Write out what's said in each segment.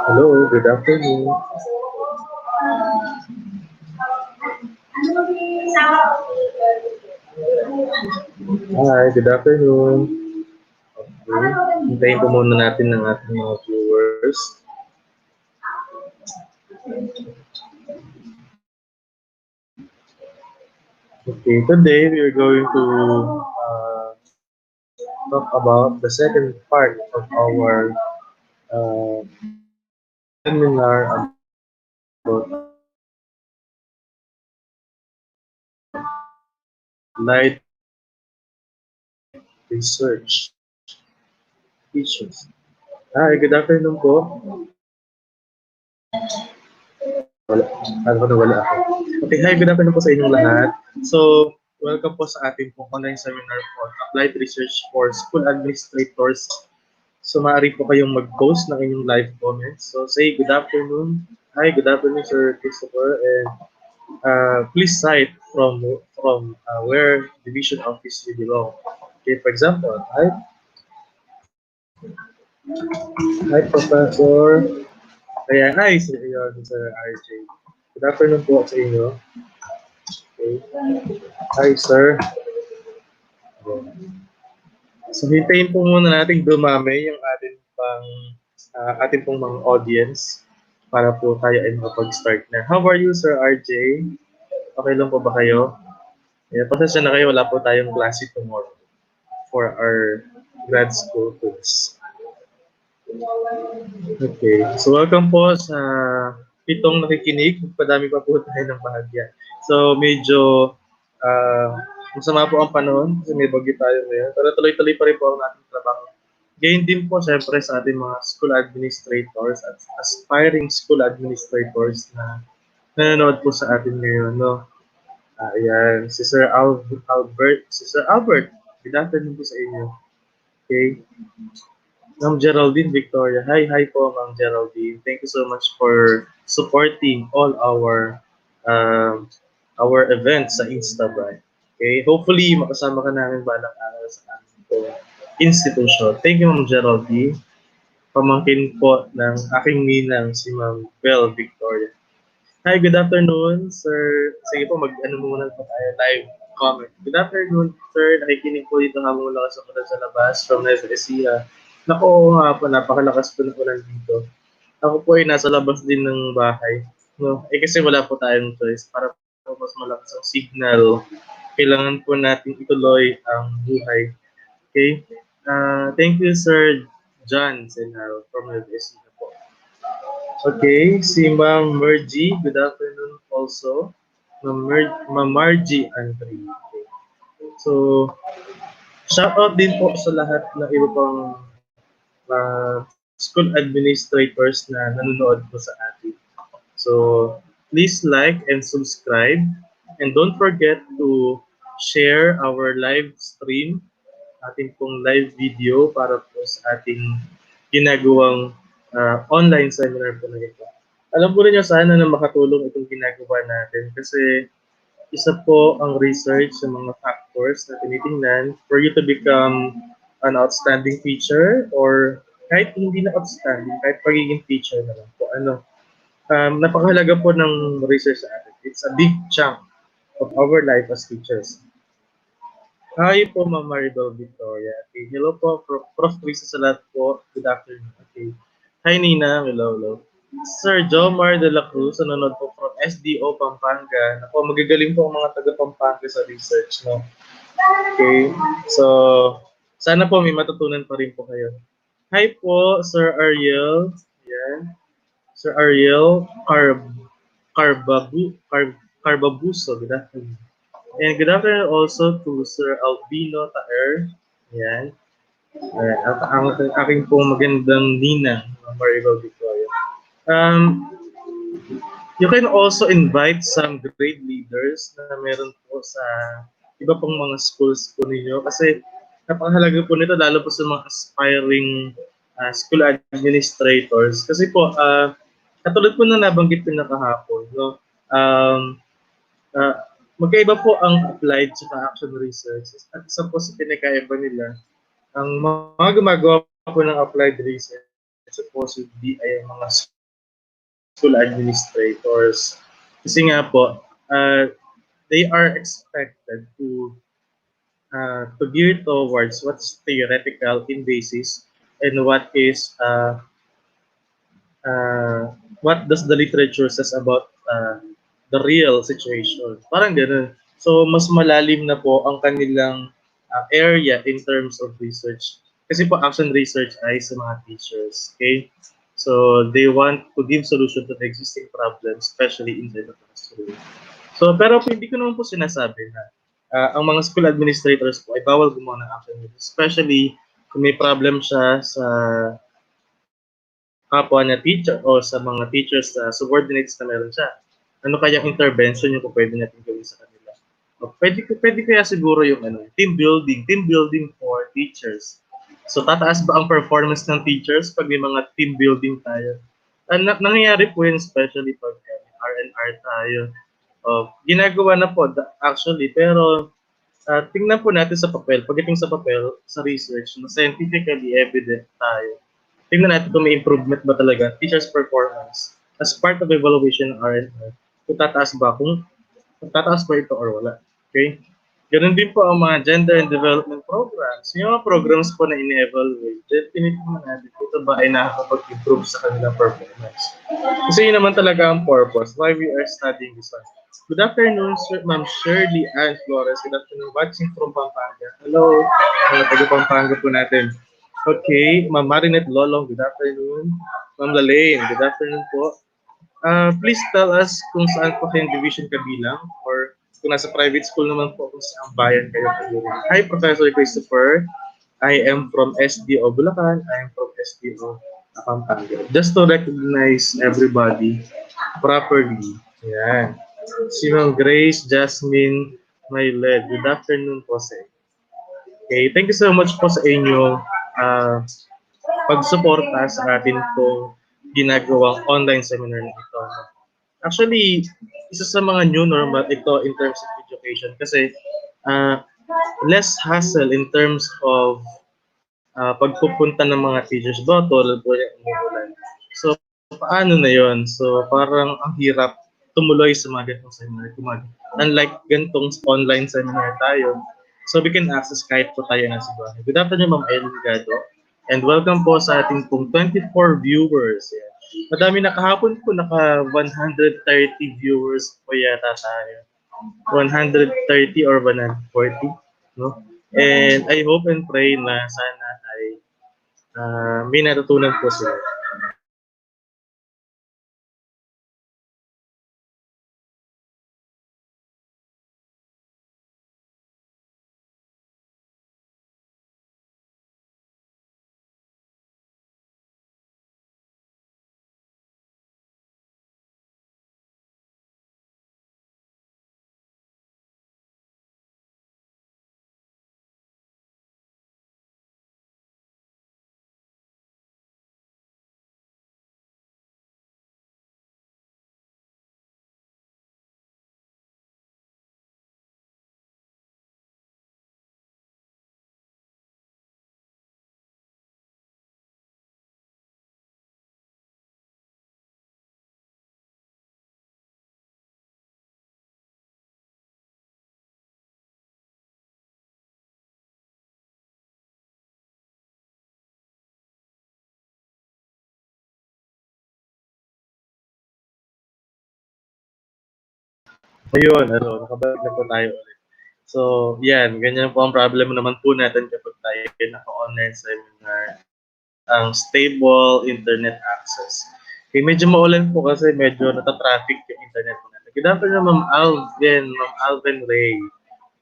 Hello, good afternoon. Hi, good afternoon. Okay. Hintayin po muna natin ng ating mga viewers. Okay, today we are going to talk about the second part of our seminar about light research issues. Hi, good afternoon po. Wala, ano ko wala ako. Okay, hi, good afternoon po sa inyong lahat. So, welcome po sa ating pong online seminar for Applied Research for School Administrators. So, maaari po kayong mag-post ng inyong live comments. So, say good afternoon. Hi, good afternoon, Sir Christopher. And please cite from where division office you belong. Okay, for example, hi, Professor. Ayan, hi, Sir RJ. Good afternoon po sa inyo. Okay. Hi, sir. So, hintayin po muna natin dumami yung ating pong mga audience para po tayo ay makapag-start na. How are you, Sir RJ? Okay lang po ba kayo? Pasensya na kayo, wala po tayong klase tomorrow for our grad school course. Okay. So, welcome po sa pitong nakikinig. Padami pa po tayo ng bahagya. So, medyo masama po ang panahon kasi may bagyo tayo ngayon. Pero tuloy-tuloy pa rin po ang ating trabaho. Gayon din po syempre sa ating mga school administrators at aspiring school administrators na nanonood po sa atin ngayon. No? Ayan, si Sir Albert. Si Sir Albert, good afternoon po sa inyo. Okay. Ma'am Geraldine Victoria. Hi po, Ma'am Geraldine. Thank you so much for supporting all our events sa Instabrite. Okay, hopefully makasama ka namin balang araw sa aming institution. Thank you, Ma'am Geraldine. Pamangkin po ng aking ninang si Ma'am Belle Victoria. Hi, good afternoon, sir. Sige po, mag-ano muna po tayo, live comment. Good afternoon, sir. Nakikinig po dito habang malakas ako sa labas from Nueva Ecija. Naku, nga po, napakalakas po na ulan dito. Ako po ay nasa labas din ng bahay. No? Kasi wala po tayong choice. Para po mas malakas ang signal, kailangan po natin ituloy ang buhay. Okay? Thank you, Sir John Senaro from Nueva Ecija po. Okay, si Ma'am Mergy, good afternoon also. Ma'am Margie Andre. Okay. So, shout out din po sa lahat ng iba pang school administrators na nanonood po sa atin. So, please like and subscribe. And don't forget to share our live stream, ating pong live video para po sa ating ginagawang online seminar po na ito. Alam po rin nyo sana na makatulong itong ginagawa natin kasi isa po ang research sa mga factors na tinitingnan for you to become an outstanding teacher or kahit hindi na outstanding, kahit pagiging teacher na lang po. Napakahalaga po ng research sa atin. It's a big chunk of our life as teachers. Hi po, Ma'am Maribel Victoria. Okay. Hello po, Prof. Teresa Salat po. Good afternoon. Okay. Hi, Nina. Hello. Sir Jomar de la Cruz, nanonood po from SDO Pampanga. Ako, magagaling po ang mga taga Pampanga sa research, no? Okay. So, sana po may matutunan pa rin po kayo. Hi po, Sir Ariel. Yan. Sir Ariel Carbabuso. Good afternoon. And good afternoon also to Sir Albino Taer. Yan. Ang aking pong magandang ninang, Maribel Victoria. You can also invite some grade leaders na meron po sa iba pong mga schools po ninyo kasi napakahalaga po nito lalo po sa mga aspiring school administrators kasi po katulad po na nabanggit ko na kahapon, no? Magkaiba po ang applied sa action research at isa po sa pinakaiba nila Ang mga gumagawa po ng applied research supposedly ay ang mga school administrators. Kasi nga po, uh, they are expected to gear towards what's theoretical in basis and what does the literature says about the real situation. Parang ganun. So, mas malalim na po ang kanilang area in terms of research. Kasi po, action research ay sa mga teachers. Okay? So, they want to give solution to the existing problems, especially inside the classroom. So, pero hindi ko naman po sinasabi na ang mga school administrators po ay bawal gumawa ng action research. Especially kung may problem siya sa kapwa niya teacher o sa mga teachers na subordinates na meron siya. Ano kayang intervention yung pwede natin gawin sa kanila? O, pwede kaya siguro yung team building for teachers. So tataas ba ang performance ng teachers pag may mga team building tayo? Nangyayari po yun especially pag R&R tayo. Ginagawa na po actually, pero tingnan po natin sa papel. Pagdating sa papel, sa research, na scientifically evident tayo. Tingnan natin kung may improvement ba talaga teacher's performance as part of evaluation ng R&R. Kung tataas ba ito or wala. Okay? Ganun din po ang mga gender and development programs. Yung mga programs po na ini-evaluate, tinitingnan natin ito ba ay nakakapag-improve sa kanilang performance. Kasi yun naman talaga ang purpose why we are studying this one. Good afternoon, Sir, Ma'am Shirley Ann Flores. Good afternoon, watching from Pampanga. Hello, mga taga Pampanga po natin. Okay, Ma'am Marinette Lolong, good afternoon. Ma'am Lalaine, good afternoon po. Please tell us kung saan po kayong division kabilang or kung nasa private school naman po kung saan bayan kayo kabilang. Hi, Professor Christopher. I am from SDO Bulacan. I am from SDO Pampanga. Just to recognize everybody properly. Yan. Si Ma'am Grace Jasmine Mayled. Good afternoon po sa inyo. Okay, thank you so much po sa inyong uh, pagsuporta sa atin pong ginagawang online seminar na ito. Actually, isa sa mga new normal ito in terms of education kasi uh, less hassle in terms of pagpupunta ng mga teachers ba tulad po yung umuulan. So, paano na yon? So, parang ang hirap tumuloy sa mga ganitong seminar. Unlike ganitong online seminar tayo, so we can access kahit po tayo nasa bahay. Good afternoon, Ma'am Ellen Gado. And welcome po sa ating pong 24 viewers. Yan. Madami na kahapon po, naka 130 viewers po yata tayo. 130 or 140. No? And I hope and pray na sana ay may natutunan po sila. Ayun, nakabalik na po tayo ulit. So, yan, ganyan po ang problem naman po natin kapag tayo naka-online seminar, ang stable internet access. Okay, medyo maulan po kasi medyo nata-traffic yung internet po natin. Good afternoon, Ma'am Alvin Ray.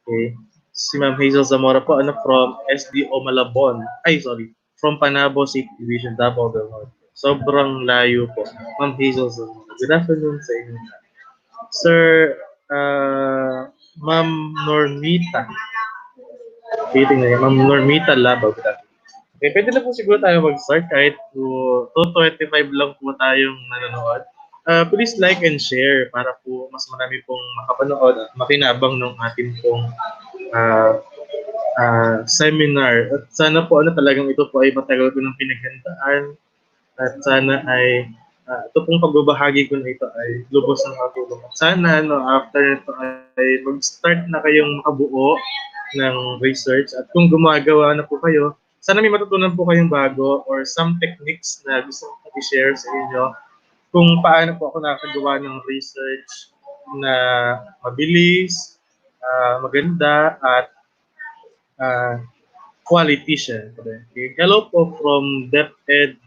Okay. Si Ma'am Hazel Zamora po, from SDO Malabon. Ay, sorry. From Panabo City Division, Davao del Norte. Sobrang layo po. Ma'am Hazel Zamora. Good afternoon sa inyo. Sir, Ma'am Normita. Tingnan niya. Ma'am Normita Labaw. Good afternoon. Okay, pwede na po siguro tayo mag-start kahit 2:25 lang po tayong nanonood. Please like and share para po mas marami pong makapanood at makinabang ng ating pong uh, seminar. At sana po talagang ito po ay matagal ko ng pinaghandaan at sana ay ito pong pagbabahagi ko na ito ay lubos ng katulong. At sana after nito ay mag-start na kayong makabuo ng research at kung gumagawa na po kayo, sana may matutunan po kayong bago or some techniques na gusto ko i-share sa inyo kung paano po ako nakagawa ng research na mabilis, maganda at uh, quality siya. Okay. Hello po from DepEd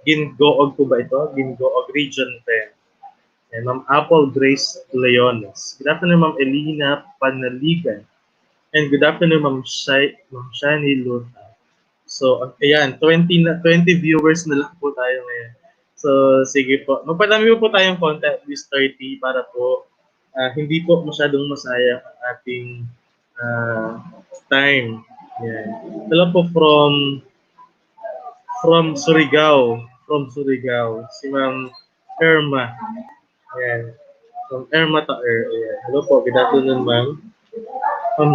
Gingoog po ba ito? Gingoog Region 10. And Ma'am Apple Grace Leones. Good afternoon, Ma'am Elina Panaligan. And good afternoon, Ma'am Shani Luta. So, ayan, 20 viewers na lang po tayo ngayon. So, sige po. Magpadami po tayong content at least 30 para po hindi po masyadong masayang ang ating uh, time. Yan. Hello po from Surigao, si Ma'am Irma. Ayan. From Irma to Ayan. Hello po, good afternoon, ma'am.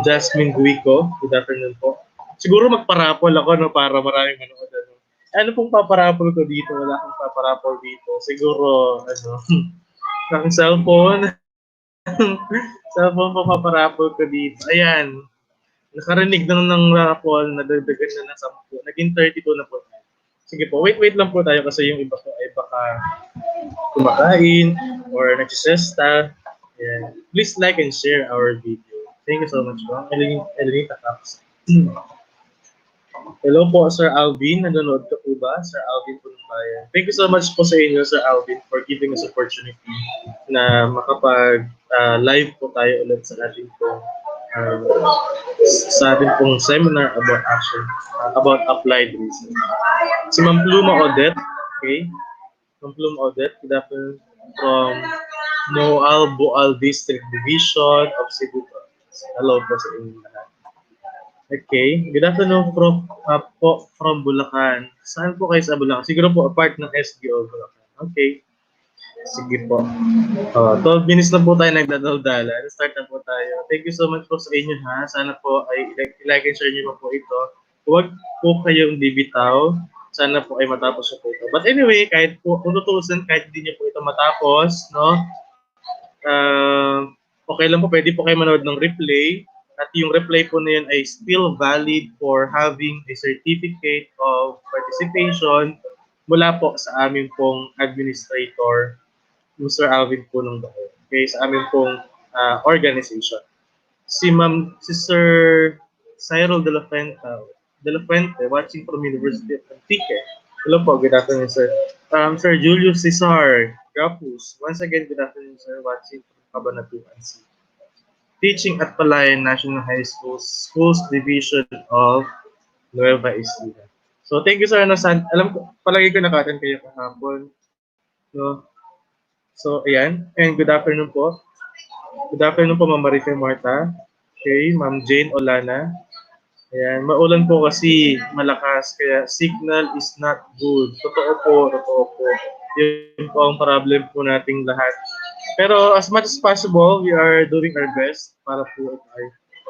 Jasmine Guico, good afternoon po. Siguro magparapol ako para maraming manood. Ano pong paparapol ko dito? Wala akong paparapol dito. Siguro, ng cellphone. Cellphone po paparapol ko dito. Ayan. Nakarinig ng rapol, nadagdagan na ng 10. Naging 32 na po. Sige po, wait lang po tayo kasi yung iba po ay baka kumakain or nagsisesta. Yeah. Please like and share our video. Thank you so much po. Elinita Caps. Hello po, Sir Alvin. Nanonood ka po ba? Sir Alvin po ng bayan. Thank you so much po sa inyo, Sir Alvin, for giving us opportunity na makapag-live po tayo ulit sa ating pong seminar about action, about applied reasoning. Si Ma'am Pluma Odette, okay? Ma'am Pluma Odette, good afternoon from Noal Boal District Division of Cebu Province. Hello po sa inyo lahat. Okay, good afternoon from Bulacan. Saan po kayo sa Bulacan? Siguro po part ng SDO Bulacan. Okay. Sige po. 12 minutes na po tayo nagdadaldalan. Start na po tayo. Thank you so much po sa inyo ha. Sana po ay like and share niyo po ito. Huwag po kayong bibitaw. Sana po ay matapos po ito. But anyway, kahit po, kung tutusin, kahit hindi niyo po ito matapos, no? Okay lang po, pwede po kayo manood ng replay. At yung replay po na yun ay still valid for having a certificate of participation mula po sa amin pong administrator, Mr. Alvin po ng Bahay. Okay, sa amin pong organization. Si Sir Cyril de la Fuente, watching from University of Antique. Hello po, good afternoon, sir. Sir Julius Cesar Gapus, once again, good afternoon, sir, watching from Cabanatuan City. Teaching at Palayan National High School, Schools Division of Nueva Ecija. So, thank you, sir. Alam ko, palagi ko naka-attend kayo kahapon. No? So, ayan. And good afternoon po. Good afternoon po, Ma'am Marife Marta. Okay, Ma'am Jane Olana. Ayan, maulan po kasi malakas, kaya signal is not good. Totoo po. Yun po ang problem po nating lahat. Pero as much as possible, we are doing our best para po ay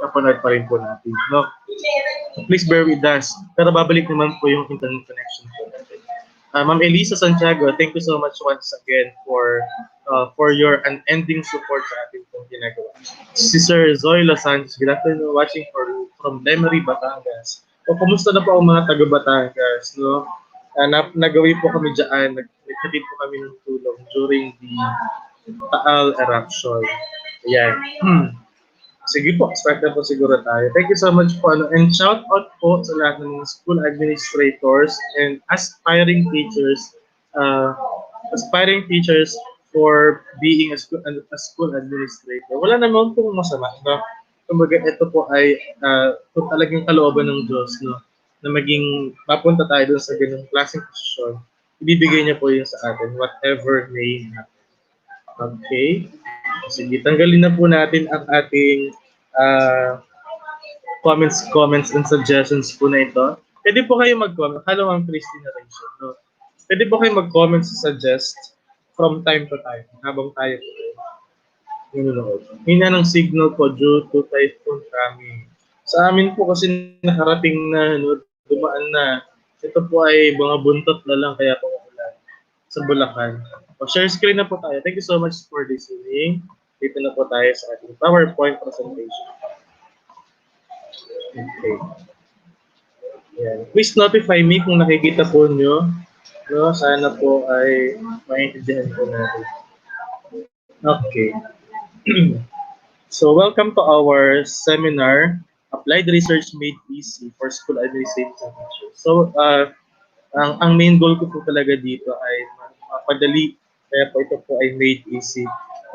napanood pa rin po natin. No? Please bear with us. Pero babalik naman po yung internet connection po natin. Ma'am Elisa Santiago, thank you so much once again for your unending support sa ating pong ginagawa. Si Sir Zoila Sanchez, good afternoon, watching from Lemery, Batangas. O, kumusta na po ang mga taga Batangas, no? Nagawi po kami dyan, nagkatid po kami ng tulong during the Taal eruption. Ayan. Sige po, start na po siguro tayo. Thank you so much po. And shout out po sa lahat ng school administrators and aspiring teachers for being a school administrator. Wala naman pong masama. No? Kumbaga, ito po ay kung talagang kalooban ng Diyos, no? Na maging mapunta tayo dun sa ganung klaseng posisyon, ibibigay niya po yun sa atin, whatever may happen. Okay. Sige, tanggalin na po natin ang ating comments and suggestions po na ito. Pwede po kayo mag-comment. Hello, Ma'am Christina Rachel. No? Pwede po kayo mag-comment sa suggest from time to time habang tayo po nanonood. Hina ng signal po due to typhoon kami. Sa amin po kasi nakarating na, no, dumaan na. Ito po ay mga buntot na lang kaya po umulan sa Bulacan. So, share screen na po tayo. Thank you so much for listening. Dito na po tayo sa ating PowerPoint presentation. Okay. Yan. Please notify me kung nakikita po nyo. No, sana po ay maintindihan po natin. Okay. So, welcome to our seminar, Applied Research Made Easy for School Administrators and Teachers. So, ang main goal ko po talaga dito ay mapadali, kaya po ito po ay made easy.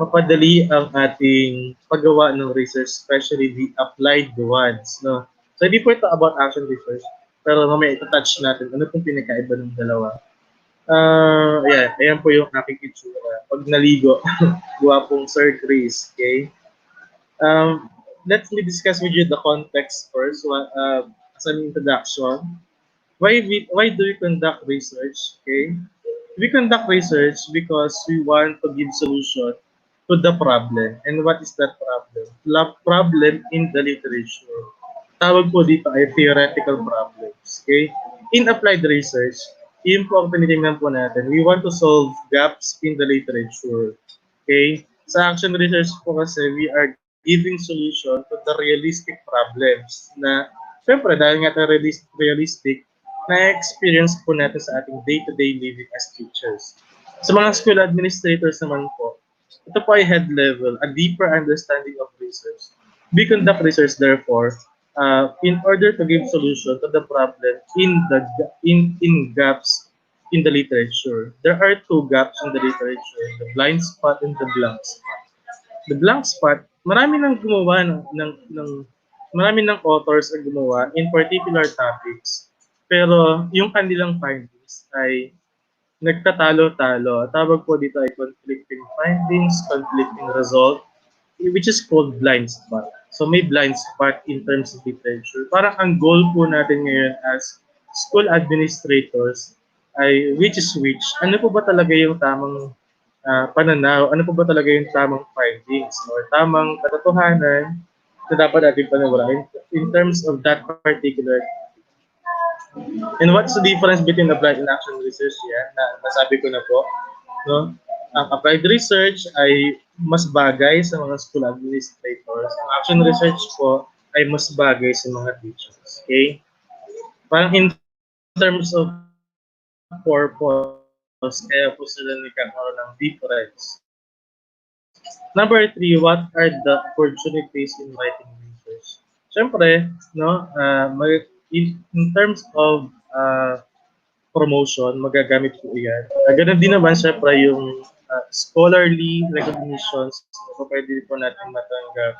Mapadali ang ating paggawa ng research, especially the applied ones. No? So, hindi po ito about action research, pero mamaya ito-touch natin ano pong pinakaiba ng dalawa. Yeah, ayan po yung aking itsura. Pag naligo, guwapong Sir Chris, okay? Let me discuss with you the context first. As an introduction, why do we conduct research? Okay, we conduct research because we want to give solution to the problem. And what is that problem? Problem in the literature. Tawag po dito ay theoretical problems. Okay? In applied research, yun po ang tinitingnan po natin. We want to solve gaps in the literature. Okay? Sa action research po kasi, we are giving solution to the realistic problems na, syempre, dahil nga realistic, na-experience po natin sa ating day-to-day living as teachers. Sa mga school administrators naman po, ito po ay head level, a deeper understanding of research. We conduct research, therefore, in order to give solution to the problem in gaps in the literature. There are two gaps in the literature, the blind spot and the blank spot. The blank spot, marami nang gumawa ng marami ng authors ang gumawa in particular topics. Pero yung kanilang findings ay nagtatalo-talo. Tawag po dito ay conflicting findings, conflicting result, which is called blind spot. So may blind spot in terms of literature. Parang ang goal po natin ngayon as school administrators ay which is which. Ano po ba talaga yung tamang pananaw? Ano po ba talaga yung tamang findings or tamang katotohanan na dapat natin paniwalaan in terms of that particular. And what's the difference between applied and action research? Yan, nasabi ko na po. No? Ang applied research ay mas bagay sa mga school administrators. Ang action research po ay mas bagay sa mga teachers. Okay? Parang in terms of purpose, kaya po sila nagkakaroon ng difference. Number 3, what are the opportunities in writing research? Siyempre, no, in terms of promotion, magagamit po yan. Ganun din naman, syempre, yung scholarly recognitions na pwede po natin matanggap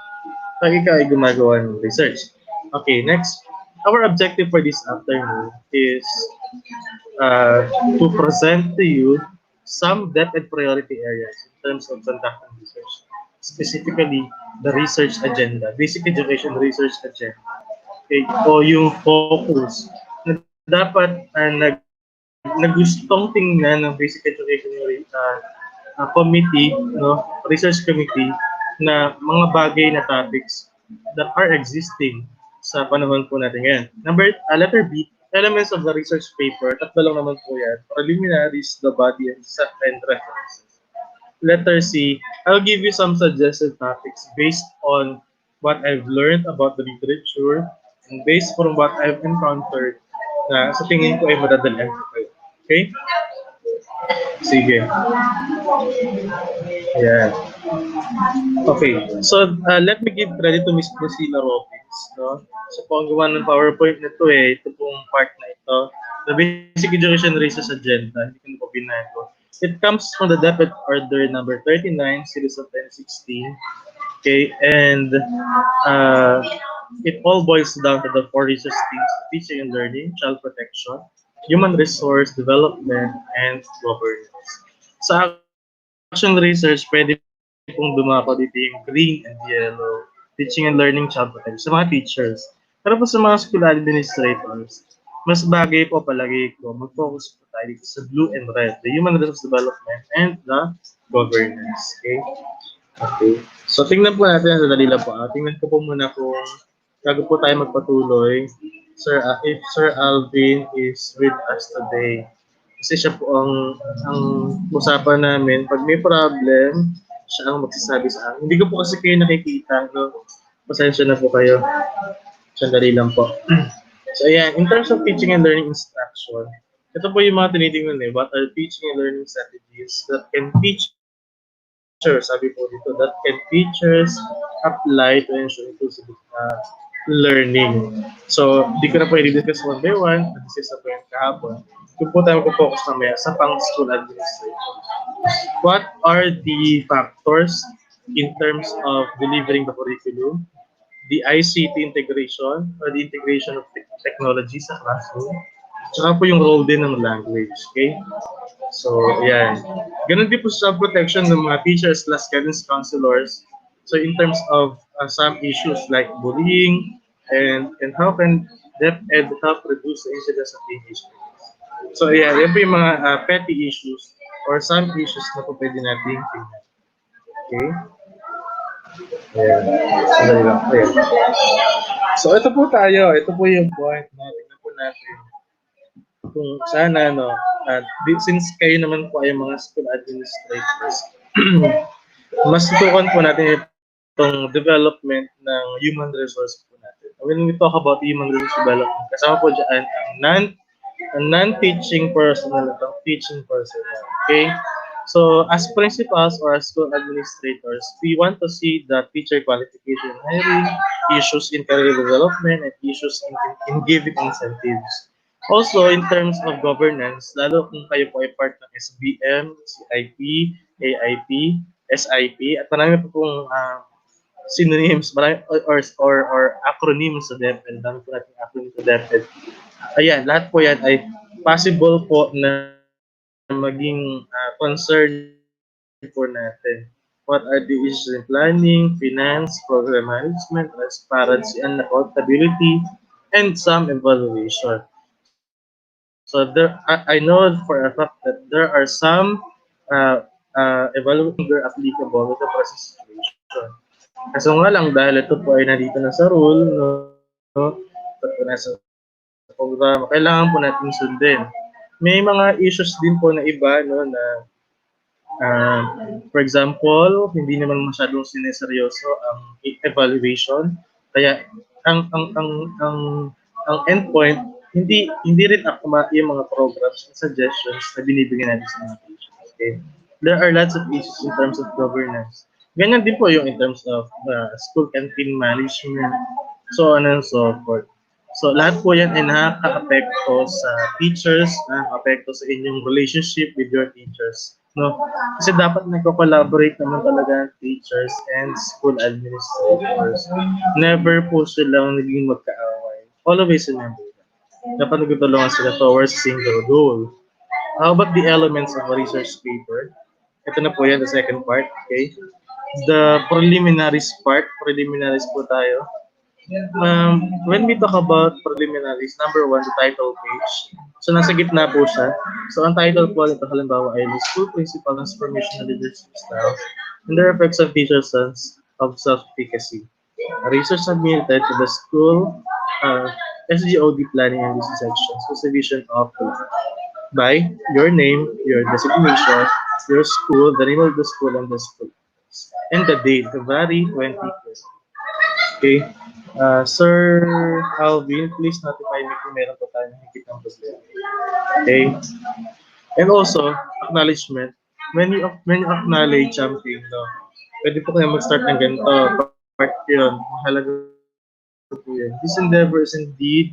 pag ikaw ay gumagawa ng research. Okay, next. Our objective for this afternoon is to present to you some depth and priority areas in terms of conducting research. Specifically, the research agenda, basic education research agenda. Okay, o yung focus na dapat nagustong tingnan ng basic education committee, no, research committee, na mga bagay na topics that are existing sa panahon po natin ngayon. Letter B, elements of the research paper. Tatlo lang naman po yan. Preliminaries, the body, and references. Letter C, I'll give you some suggested topics based on what I've learned about the literature and based on what I've encountered na sa tingin ko ay madadalan ko kayo. Okay? Sige. Yeah. Okay. So, let me give credit to Miss Priscilla Robbins. No? So, po ang gawa ng PowerPoint na ito ito pong part na ito. The Basic Education Research Agenda. Hindi ko na po binago. It comes from the Depth Order number 39, series of 2016. Okay, and it all boils down to the four research themes: teaching and learning, child protection, human resource development, and governance. Sa action research, pwede pong dumako dito yung green and yellow, teaching and learning, child protection, sa mga teachers. Pero po sa mga school administrators, mas bagay po palagi ko, mag-focus po tayo dito sa blue and red, the human resource development and the governance. Okay? Okay. So, tingnan po natin, sa dali lang po. Tingnan ko po muna kung bago po tayo magpatuloy, if Sir Alvin is with us today, kasi siya po ang usapan namin. Pag may problem, siya ang magsasabi sa akin. Hindi ko po kasi kayo nakikita, no? Pasensya na po kayo. Sandali lang po. So, ayan, in terms of teaching and learning instruction, ito po yung mga tinitingnan eh. What are teaching and learning strategies that can teachers, sabi po dito, that can teachers apply to ensure inclusive learning. So, di ko na po i-discuss one by one. This is a point kahapon. Kung po tayo mag-focus mamaya sa pang-school administration. What are the factors in terms of delivering the curriculum, the ICT integration or the integration of technology sa classroom, tsaka po yung role din ng language, okay? So, yan. Ganun din po sa protection ng mga teachers plus guidance counselors. So, in terms of some issues like bullying and how can DepEd help reduce the incidence of engagement. So, yeah, yan po yung mga petty issues or some issues na po pwede natin tingnan. Okay? Ayan. Sandali lang. Ayan. So, ito po tayo. Ito po yung point na tingnan po natin kung sana, no, since kayo naman po ay mga school administrators, mas tutukan po natin itong development ng human resource po natin. When we talk about human resource development, kasama po dyan ang non-teaching personnel at ang teaching personnel. Okay? So, as principals or as school administrators, we want to see the teacher qualification hiring, issues in career development, and issues in giving incentives. Also, in terms of governance, lalo kung kayo po ay part ng SBM, CIP, AIP, SIP, at marami po pong synonyms, marami, or acronyms sa DepEd, dami po natin acronyms sa DepEd. Ayan, lahat po yan ay possible po na maging concern po natin. What are the issues in planning, finance, program management, transparency and accountability, and some evaluation. So I know for a fact that there are some evaluation longer applicable with the present situation. Kaso nga lang, dahil ito po ay nandito na sa rule, no, ito po nasa programa, kailangan po natin sundin. May mga issues din po na iba, no, na for example, hindi naman masyadong sineseryoso ang evaluation. Kaya ang ang endpoint hindi rin akma yung mga programs and suggestions na binibigyan natin sa mga teachers. Okay? There are lots of issues in terms of governance. Ganyan din po yung in terms of school canteen management, so on and so forth. So lahat po yan ay nakaka-apekto sa teachers, nakaka-apekto sa inyong relationship with your teachers. No? Kasi dapat nagko-collaborate naman talaga ang teachers and school administrators. Never po silang naging magkaaway. Always remember that. Dapat nagtutulungan sila towards a single goal. How about the elements of a research paper? Ito na po yan, the second part. Okay? The preliminaries po tayo. When we talk about preliminaries, number one, the title page. So, nasa gitna po siya. So, ang title po nito halimbawa ay the School Principal Transformational Leadership Style and the Effects of Teachers' Sense of Self-Efficacy. Research submitted to the school SGOD planning and business sections with a vision of by your name, your designation, your school, the name of the school, and the school. And the date, February 2020. Okay. Sir Alvin, please notify me kung meron po tayong higit ng problema. Okay. And also, acknowledgement. When you acknowledge something, no, pwede po kayo mag-start ng ganito. Part yun. Mahalaga po yan. This endeavor is indeed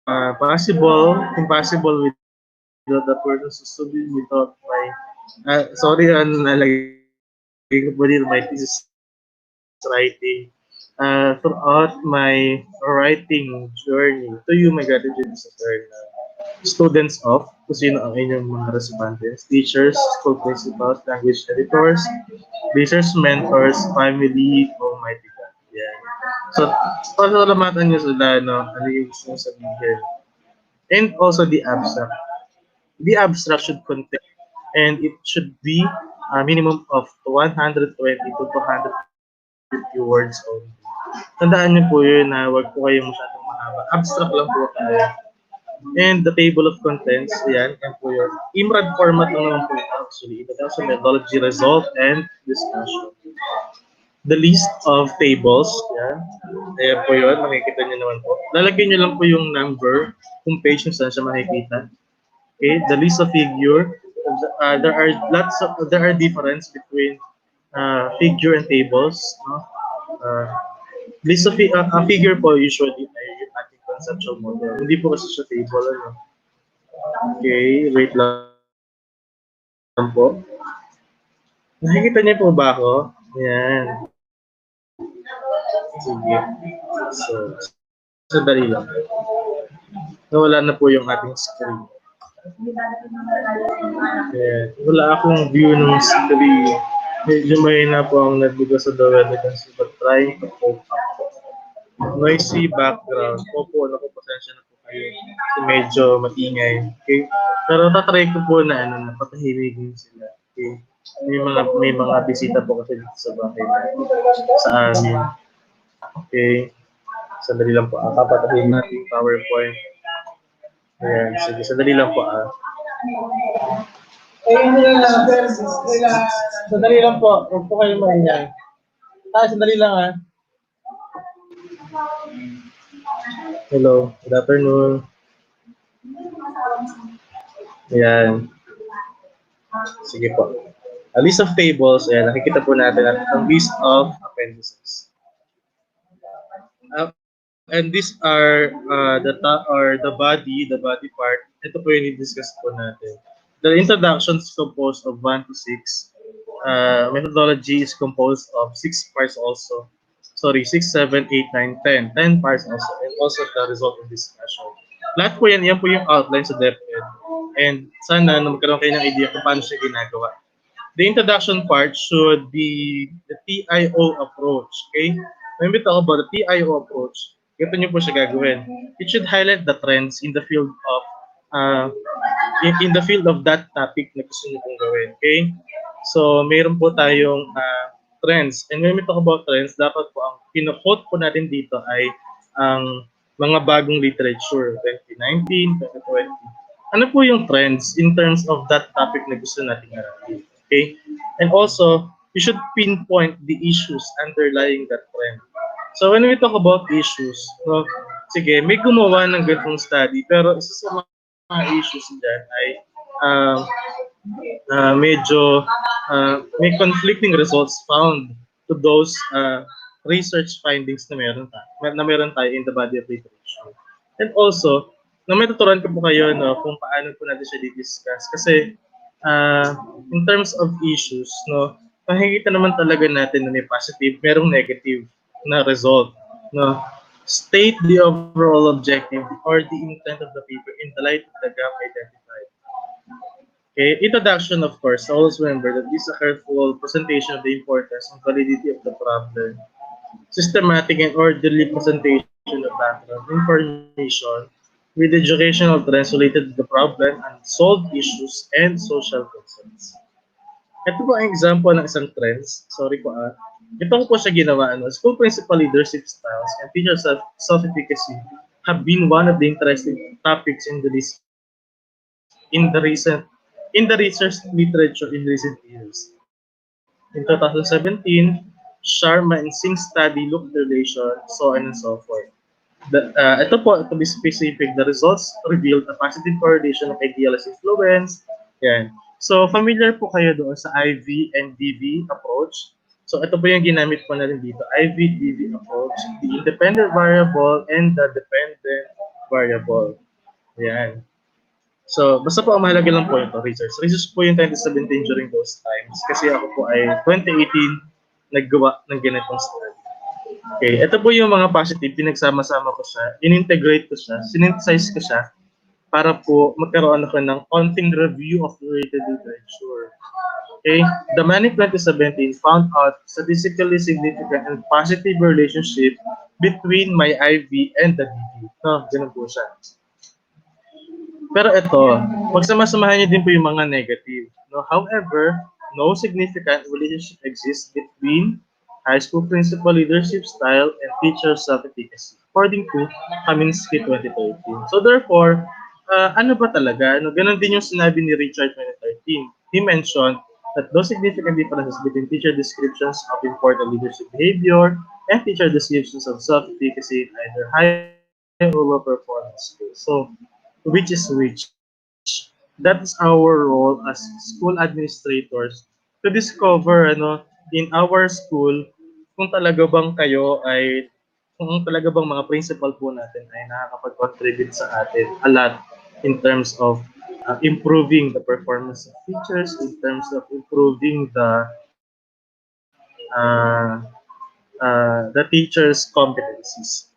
impossible without the person who's studying, without my, sorry, nalagay ko po dito, my thesis writing. Throughout my writing journey, to you, my gratitude is students of, kung sino ang inyong mga respondents, teachers, school principals, language editors, research mentors, family, almighty God. Yan. So, pasalamatan nyo sila, no, ano yung gusto nyo sabihin. And also the abstract. The abstract should contain and it should be a minimum of 120 to 250 words only. Tandaan niyo po yun na wag po kayong masyadong mahaba. Abstract lang po tayo. And the table of contents, yan, yan po yun. IMRAD format lang naman po ito actually. Introduction, methodology, result, and discussion. The list of tables, yan. Ayan po yun, makikita nyo naman po. Lalagyan nyo lang po yung number, kung page nyo saan siya makikita. Okay, the list of figure. There are difference between figure and tables. No? Uh, a figure po usually ay yung ating conceptual model. Hindi po kasi siya table. Ano? Okay, wait lang po. Nakikita niyo po ba ako? Yan. Sige. Sandali lang. Nawala na po yung ating screen. Ayan. Wala akong view ng screen. Medyo mahina po ang nagbigo sa the web kasi but trying to cope up. Noisy background. Opo, naku, pasensya na po kayo. Kasi medyo maingay. Okay? Pero tatry ko po na patahimigin sila. Okay? May mga bisita po kasi dito sa bahay sa amin. Okay. Sandali lang po. Papatahin natin yung PowerPoint. Ayan. Sige, sandali lang po. Sandali lang po. Huwag po kayo maingay. Sandali lang Hello. Good afternoon. Ayan. Sige po. A list of tables. Ayan. Nakikita po natin at a list of appendices. And these are the body part. Ito po yung i-discuss po natin. The introduction is composed of 1 to 6. Methodology is composed of 6 parts also. Sorry, 6, 7, 8, 9, 10. 10 parts also. And also the result of discussion. Lahat po yan po yung outline sa DepEd. And sana na magkaroon kayo ng idea kung paano siya ginagawa. The introduction part should be the TIO approach. Okay? When we talk about the TIO approach, ito nyo po siya gagawin. It should highlight the trends in the field of that topic na gusto nyo pong gawin. Okay? So, mayroon po tayong trends. And when we talk about trends, dapat po ang kino-quote po natin dito ay ang mga bagong literature, 2019, 2020. Ano po yung trends in terms of that topic na gusto natin aralin? Okay? And also, you should pinpoint the issues underlying that trend. So when we talk about issues, no, sige, may gumawa ng ganitong study, pero isa sa mga issues dyan ay medyo may conflicting results found to those research findings na meron tayo in the body of literature. And also, na may tuturuan ko po kayo kung paano po natin siya di-discuss. Kasi in terms of issues, no, makikita naman talaga natin na may positive, merong negative na result. No? State the overall objective or the intent of the paper in the light of the gap identified. Okay, introduction, of course. Always remember that this is a careful presentation of the importance and validity of the problem. Systematic and orderly presentation of background information with educational trends related to the problem and solved issues and social concerns. Ito po ang example ng isang trends. Sorry po Ito ko po siya ginawa. School principal leadership styles and teacher self-efficacy have been one of the interesting topics in the research literature in recent years. In 2017, Sharma and Singh study looked at relation, so on and so forth. To be specific, the results revealed a positive correlation of idealist influence. Yan. So, familiar po kayo doon sa IV and DV approach. So, ito po yung ginamit po natin dito. IV-DV approach, the independent variable and the dependent variable. Yan. So, basta po ang mahalaga lang po ito, research. Research po yung 2017 during those times. Kasi ako po ay 2018 naggawa ng ganitong study. Okay, ito po yung mga positive, pinagsama-sama ko siya, in-integrate ko siya, synthesize ko siya, para po magkaroon ako ng konting review of related literature. Okay, the Manic 2017 found out statistically significant and positive relationship between my IV and the DV. No, ganun po siya. Pero ito, magsama-samahan niyo din po yung mga negative. No? However, no significant relationship exists between high school principal leadership style, and teacher self-efficacy, according to Kaminsky 2013. So therefore, ano ba talaga? No, ganun din yung sinabi ni Richard 2013. He mentioned that those significant differences between teacher descriptions of important leadership behavior and teacher descriptions of self-efficacy in either high or low performance skills. So, which is which? That is our role as school administrators to discover in our school kung talaga bang kayo ay kung talaga bang mga principal po natin ay nakakapag-contribute sa atin a lot in terms of improving the performance of teachers, in terms of improving the teachers' competencies.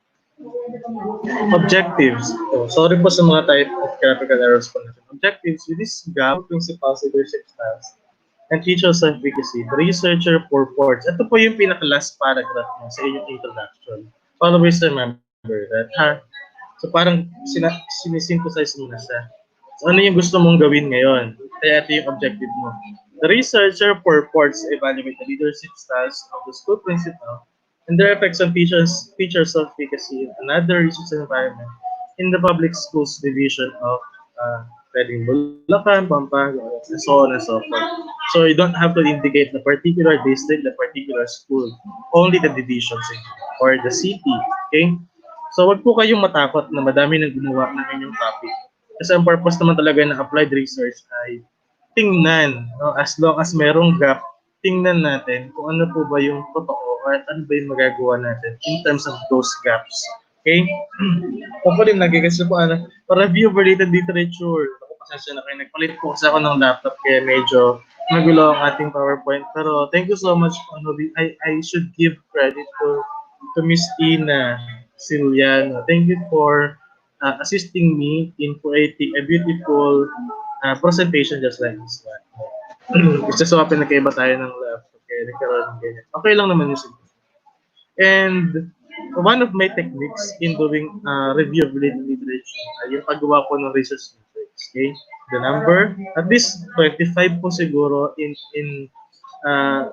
Objectives. Oh, sorry po sa mga type of graphical errors po natin. Objectives with this gap, principles, leadership styles, and teacher's efficacy. The researcher purports. Ito po yung pinaka-last paragraph niya sa inyong introduction. Always remember that, ha? So parang sinisynthesize mo na siya. So ano yung gusto mong gawin ngayon? Kaya ito yung objective mo. The researcher purports to evaluate the leadership styles of the school principal and their effects on teachers' self-efficacy in another research environment in the public schools division of pwedeng Bulacan, Pampanga, and so on and so forth. So you don't have to indicate the particular district, the particular school, only the divisions or the city. Okay? So wag po kayong matakot na madami nang gumawa ng inyong topic. Kasi ang purpose naman talaga ng applied research ay tingnan, no? As long as merong gap, tingnan natin kung ano po ba yung totoo or ano ba yung magagawa natin in terms of those gaps. Okay? Hopefully, nag-guess po, review of related literature. Ako, pasensya na kayo. Nagpalit po kasi ako ng laptop kaya medyo magulo ang ating PowerPoint. Pero thank you so much. I should give credit to Miss Tina Siliano. Thank you for assisting me in creating a beautiful presentation just like this one. It's just so happen nagkaiba tayo ng laptop kaya nagkaroon ng ganyan. Okay lang naman yung siguro. And one of my techniques in doing review of related literature ay yung paggawa ko ng research matrix. Okay? The number, at least 25 po siguro in uh,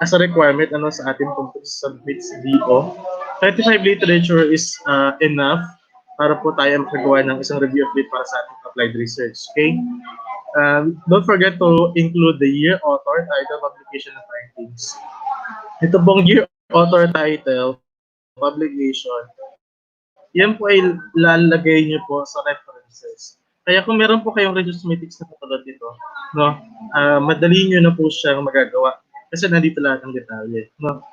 as a requirement sa ating pong submit sa DO. 25 literature is enough para po tayo makagawa ng isang review of it para sa ating applied research. Okay? Don't forget to include the year, author, title, publication, and findings. Ito pong year, author, title, publication, yan po ay lalagay nyo po sa references. Kaya kung meron po kayong registromatics na katulad nito, no, madali nyo na po siyang magagawa kasi nandito lahat ng detalye. No?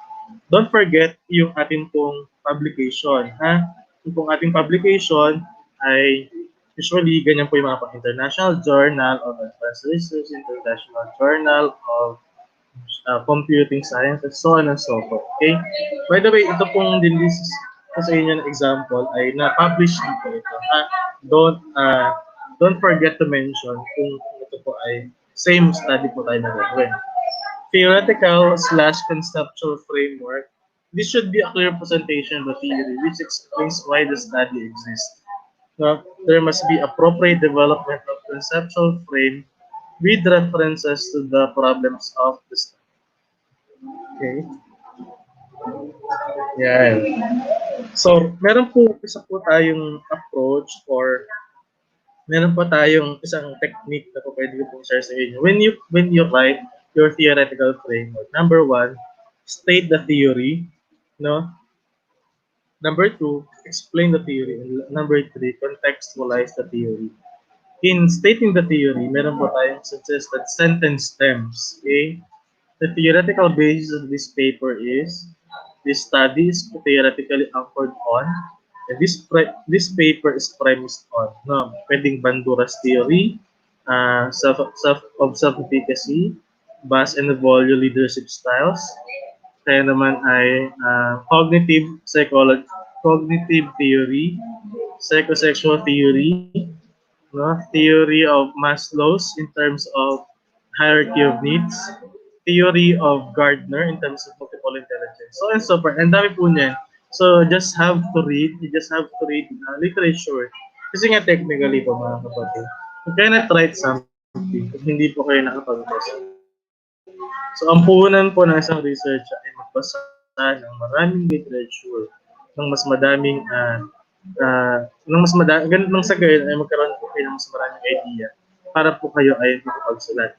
Don't forget yung ating pong publication. Yung pong ating publication ay usually ganyan po yung mga International Journal of Advanced Research, International Journal of Computing Science, and so on and so forth. Okay? By the way, ito pong dinlis ko sa inyo na example ay na-publish dito ito. Don't forget to mention kung ito po ay same study po tayo na gagawin. Theoretical slash conceptual framework. This should be a clear presentation of the theory which explains why the study exists. There must be appropriate development of conceptual frame with references to the problems of the study. Okay? Yan. So, meron po isa po tayong approach or meron po tayong isang technique na po pwede ko pong share sa inyo. When you write your theoretical framework, number one, state the theory, no? Number two, explain the theory. And number three, contextualize the theory. In stating the theory, meron po tayong suggested sentence stems. Okay? The theoretical basis of this paper is this study is theoretically anchored on and this paper is premised on pwedeng Bandura's theory, self-efficacy, Bass and Evolio leadership styles, kaya naman ay cognitive theory, psychosexual theory, theory of Maslow's in terms of hierarchy of needs, theory of Gardner in terms of multiple intelligence, so on and so forth. And dami po niyan. So you just have to read literature. Kasi nga technically po mga kapatid, you cannot write something kung hindi po kayo nakapag-test. So ang puhunan po ng isang researcher ay magbasa ng maraming literature, ng mas madaming ng mas madami, ganun nang sa gayon ay magkaroon po kayo ng mas maraming idea para po kayo ay makapagsulat.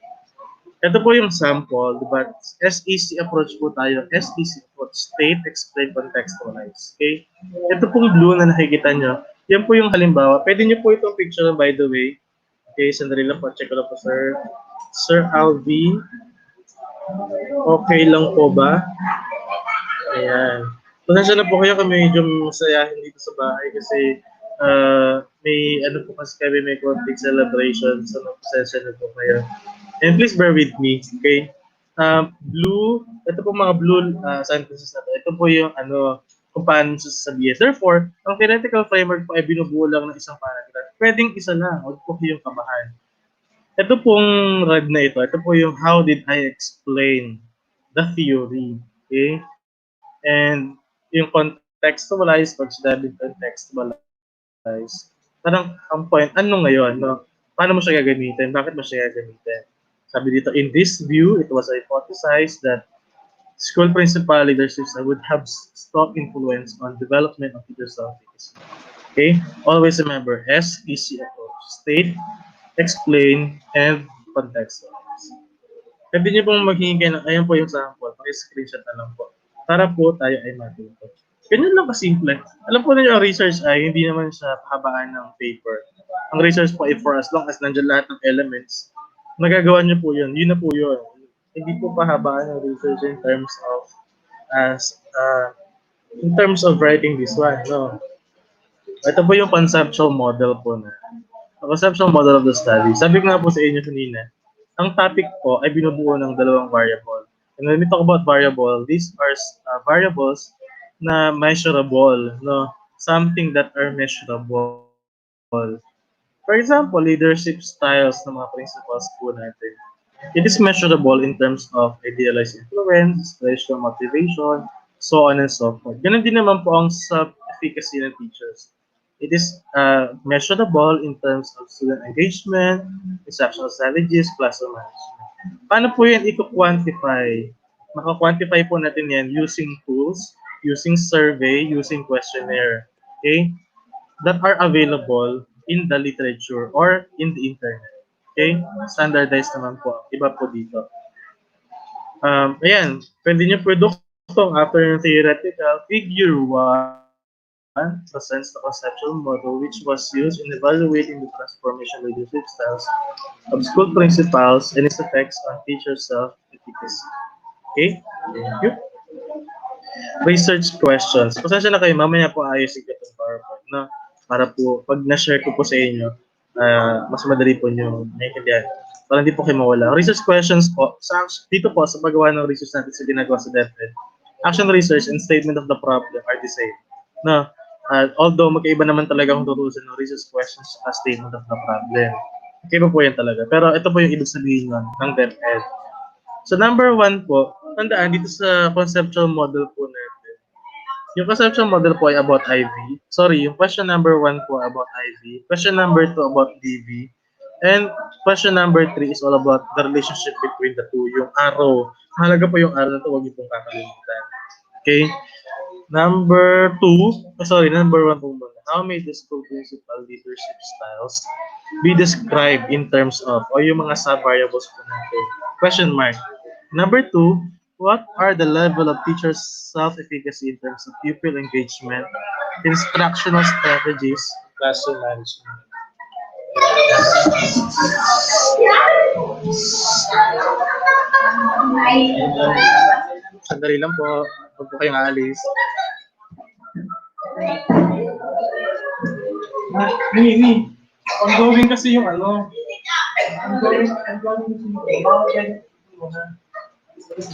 Ito po yung sample, diba? SEC approach po tayo. SEC approach, state, explain, contextualize. Okay? Ito pong blue na nakikita nyo, yan po yung halimbawa. Pwede nyo po itong picture, by the way. Okay, sandali lang po. Check ko lang po, sir. Sir Alvin, okay lang po ba? Ayan. Pasensya na po kayo kung medyo masayahin dito sa bahay kasi may ano po kasi kami, may konting celebration. So, pasensya na po kayo. And please bear with me, okay? Blue, ito po mga blue sentences na to. Ito po yung ano, kung paano sasabihin. Therefore, ang theoretical framework po ay binubuo lang ng isang paragraph. Pwedeng isa lang, huwag po yung kabahan. Ito pong red na ito po yung how did I explain the theory, okay? And yung contextualize, pag sinabing contextualize, parang ang point, ano ngayon, no? Paano mo siya gagamitin? Bakit mo siya gagamitin? Sabi dito, in this view, it was hypothesized that school principal leaderships would have strong influence on development of teacher self-efficacy. Okay? Always remember, SEC approach. State, explain, and contextualize. Pwede niyo pong maghingi ng, ayan po yung sample, paki-screenshot na lang po. Para po tayo ay matuto. Ganyan lang kasimple. Alam po ninyo, ang research ay hindi naman siya pahabaan ng paper. Ang research po ay for as long as nandiyan lahat ng elements, nagagawa niyo po yun. Yun na po yun. Hindi po pahabaan ng research as in terms of writing this one. No. Ito po yung conceptual model po na. The conceptual model of the study. Sabi ko nga po sa inyo kanina, ang topic po ay binubuo ng dalawang variable. And when we talk about variable, these are variables na measurable, no? Something that are measurable. For example, leadership styles ng mga principles po natin. It is measurable in terms of idealized influence, inspirational motivation, so on and so forth. Ganun din naman po ang self-efficacy ng teachers. It is measurable in terms of student engagement, instructional strategies, classroom management. Paano po yan i-quantify? Maka-quantify po natin yan using tools, using survey, using questionnaire. Okay? That are available in the literature or in the internet. Okay? Standardized naman po. Iba po dito. Ayan. Pwede nyo produktong after yung theoretical. Figure 1 presents the conceptual model which was used in evaluating the transformation leadership styles of school principals and its effects on teacher self-efficacy. Okay? Thank you. Research questions. Pasensya na kayo, mamaya po ayusin ko itong PowerPoint, no? Para po, pag na-share ko po sa inyo, mas madali po nyo naiintindihan. Para hindi po kayo mawala. Research questions po, dito po sa paggawa ng research natin sa ginagawa sa DepEd, action research and statement of the problem are the same. No? Although magkaiba naman talaga kung tutusin ng research questions at statement of the problem. Magkaiba po yan talaga. Pero ito po yung ibig sabihin ng DepEd. So number 1 po, tandaan dito sa conceptual model po natin. Yung conceptual model po ay about IV. Sorry, yung question number 1 po about IV. Question number 2 about DV. And question number 3 is all about the relationship between the two. Yung arrow. Mahalaga po yung arrow na ito, huwag niyo pong kakalimutan. Okay? Number 1 po muna. How may the school principal leadership styles be described in terms of, o yung mga sub-variables po natin. Question mark. Number 2, what are the level of teachers' self-efficacy in terms of pupil engagement, instructional strategies, classroom management? Sandali lang po. Huwag po kayong aalis. Ni. Ongoing kasi yung ano. Ongoing kasi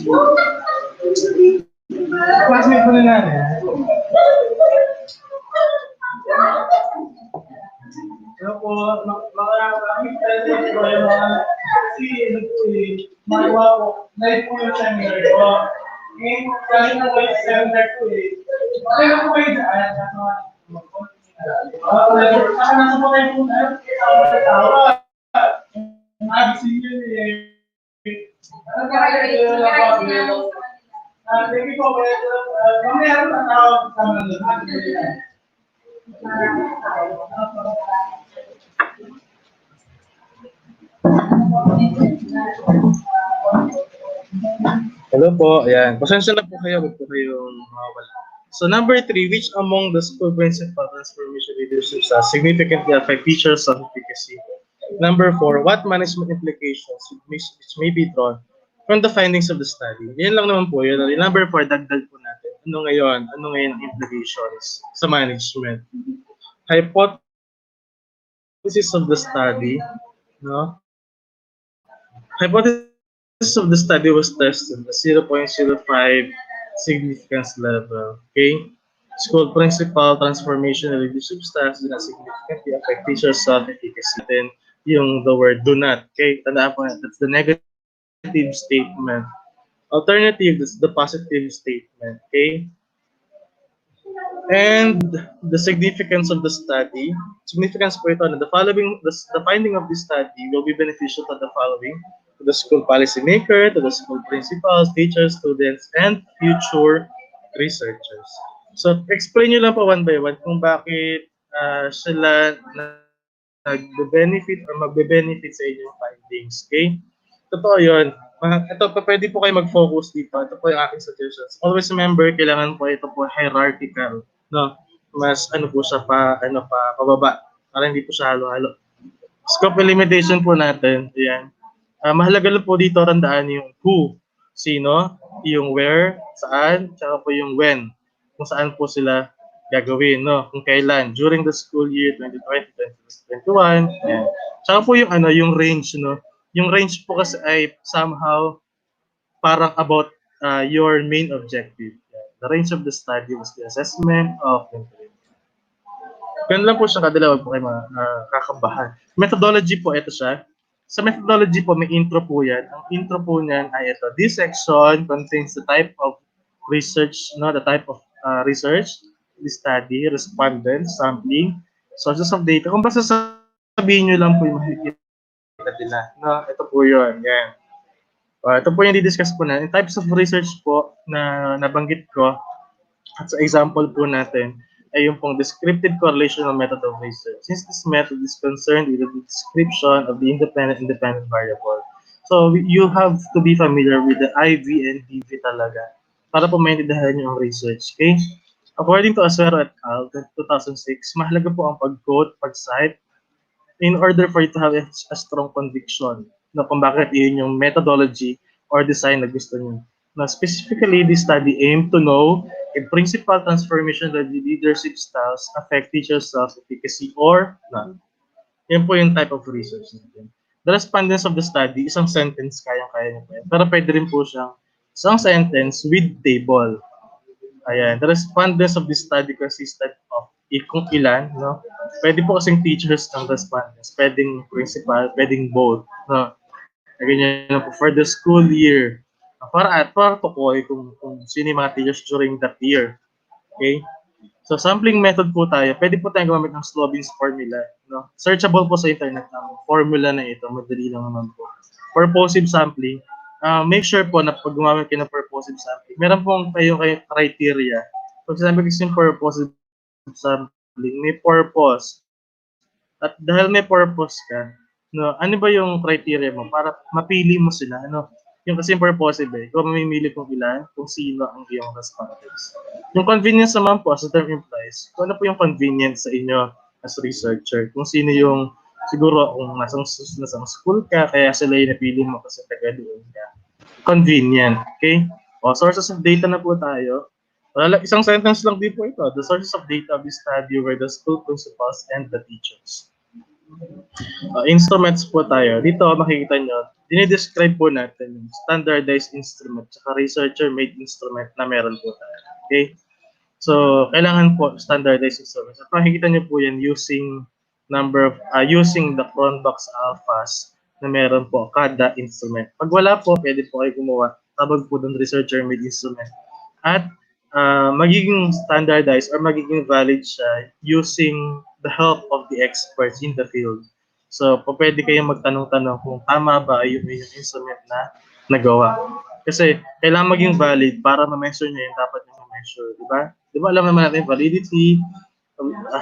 yung classmate ko na lang eh. Ano po, maraming talent ko yung mga kasi magawa ko, live po yung seminar ko. Ngayon, kasi na po yung seminar ko eh. Kaya po kayo daan, saka nasa po kayo po na, tawa. Nagisin yun eh. Ano ba kayo Thank you po. Mamaya na tawag sa Hello po, ayan. Pasensya na po kayo, huwag po kayong mawawala. So number three, which among the school principal transformation leadership significantly affect teachers' efficacy? Number four, what management implications which may be drawn from the findings of the study? Yan lang naman po yun. Yung number four, dagdag po natin. Ano ngayon? Ano ngayon ang implications sa management? Hypothesis of the study, no? Hypothesis of the study was tested at 0.05 significance level. Okay? School principal, transformation, and leadership styles do not significantly affect teachers' self-efficacy. Natin yung the word do not. Okay? Tandaan po na, that's the negative statement. Alternative is the positive statement. Okay? And the significance of the study, significance po ito, na the finding of this study will be beneficial to the following, to the school policymaker, to the school principals, teachers, students, and future researchers. So, explain nyo lang po one by one kung bakit sila nag-benefit or magbe-benefit sa inyong findings. Okay? Totoo yun. Ito, pwede po kayo mag-focus dito. Ito po yung aking suggestions. Always remember, kailangan po ito po hierarchical. No? Mas ano po siya pababa. Para hindi po siya halo-halo. Scope and limitation po natin. Ayan. Mahalaga lang po dito tandaan yung who, sino, yung where, saan, tsaka po yung when. Kung saan po sila gagawin, no? Kung kailan, during the school year 2020-2021. Ayan. Tsaka po yung yung range, no? Yung range po kasi ay somehow parang about your main objective. Ayan. The range of the study was the assessment of information. Ganun lang po siya kadalawa po kayo kakabahan. Methodology po, ito siya. Sa methodology po, may intro po yan. Ang intro po niyan ay ito. This section contains the type of research, no, the type of research, the study, respondents, sampling, sources of data. Kung basta sabihin nyo lang po yung makikita nila. No, ito po yun. Yan. Ito po yung di-discuss po na. Yung types of research po na nabanggit ko, at sa example po natin, ay yung pong descriptive correlational method of research. Since this method is concerned with the description of the independent variable. So, you have to be familiar with the IV and DV talaga para po maintindihan nyo ang research. Okay? According to Azuero et al. 2006, mahalaga po ang pag-quote, pag-cite, in order for you to have a strong conviction na kung bakit yun yung methodology or design na gusto niyo. Now, specifically, this study aimed to know if principal transformation of the leadership styles affect teachers' self-efficacy or not. Yan po yung type of research natin. The respondents of the study, isang sentence, kayang-kaya niyo po yan. Pero pwede rin po siyang isang sentence with table. Ayan. The respondents of this study consisted of kung ilan, no? Pwede po kasing teachers ng respondents, pwedeng principal, pwedeng both, no? Ganyan po for the school year. Para tukoy kung sino yung mga teachers during that year. Okay? So, sampling method po tayo. Pwede po tayong gumamit ng Slovin's formula. No? Searchable po sa internet ang formula na ito. Madali lang naman po. Purposive sampling. Make sure po na pag gumamit kayo ng purposive sampling, meron pong kayo criteria. Pag sinabi kasi yung purposive sampling, may purpose. At dahil may purpose ka, no, ano ba yung criteria mo para mapili mo sila? Ano? Yung kasi purposive kung mamimili kung ilan, kung sino ang iyong respondents. Yung convenience naman po, as the term implies, kung ano po yung convenience sa inyo as researcher. Kung sino yung, siguro kung nasang school ka, kaya sila yung napili mo kasi taga doon ka. Convenient, okay? O, sources of data na po tayo. Wala, isang sentence lang din po ito. The sources of data of this study were the school principals and the teachers. Instruments po tayo. Dito makikita nyo, dinidescribe po natin yung standardized instrument tsaka researcher-made instrument na meron po tayo. Okay? So, kailangan po standardized instruments. At makikita nyo po yan using using the Cronbach's alphas na meron po kada instrument. Pag wala po, pwede po kayo gumawa. Tawag po doon researcher-made instrument. At magiging standardized or magiging valid siya using the help of the experts in the field. So, pwede kayong magtanong-tanong kung tama ba yung instrument na nagawa. Kasi kailangan maging valid para ma-measure niya yung dapat niya ma-measure, di ba? Di ba alam naman natin validity,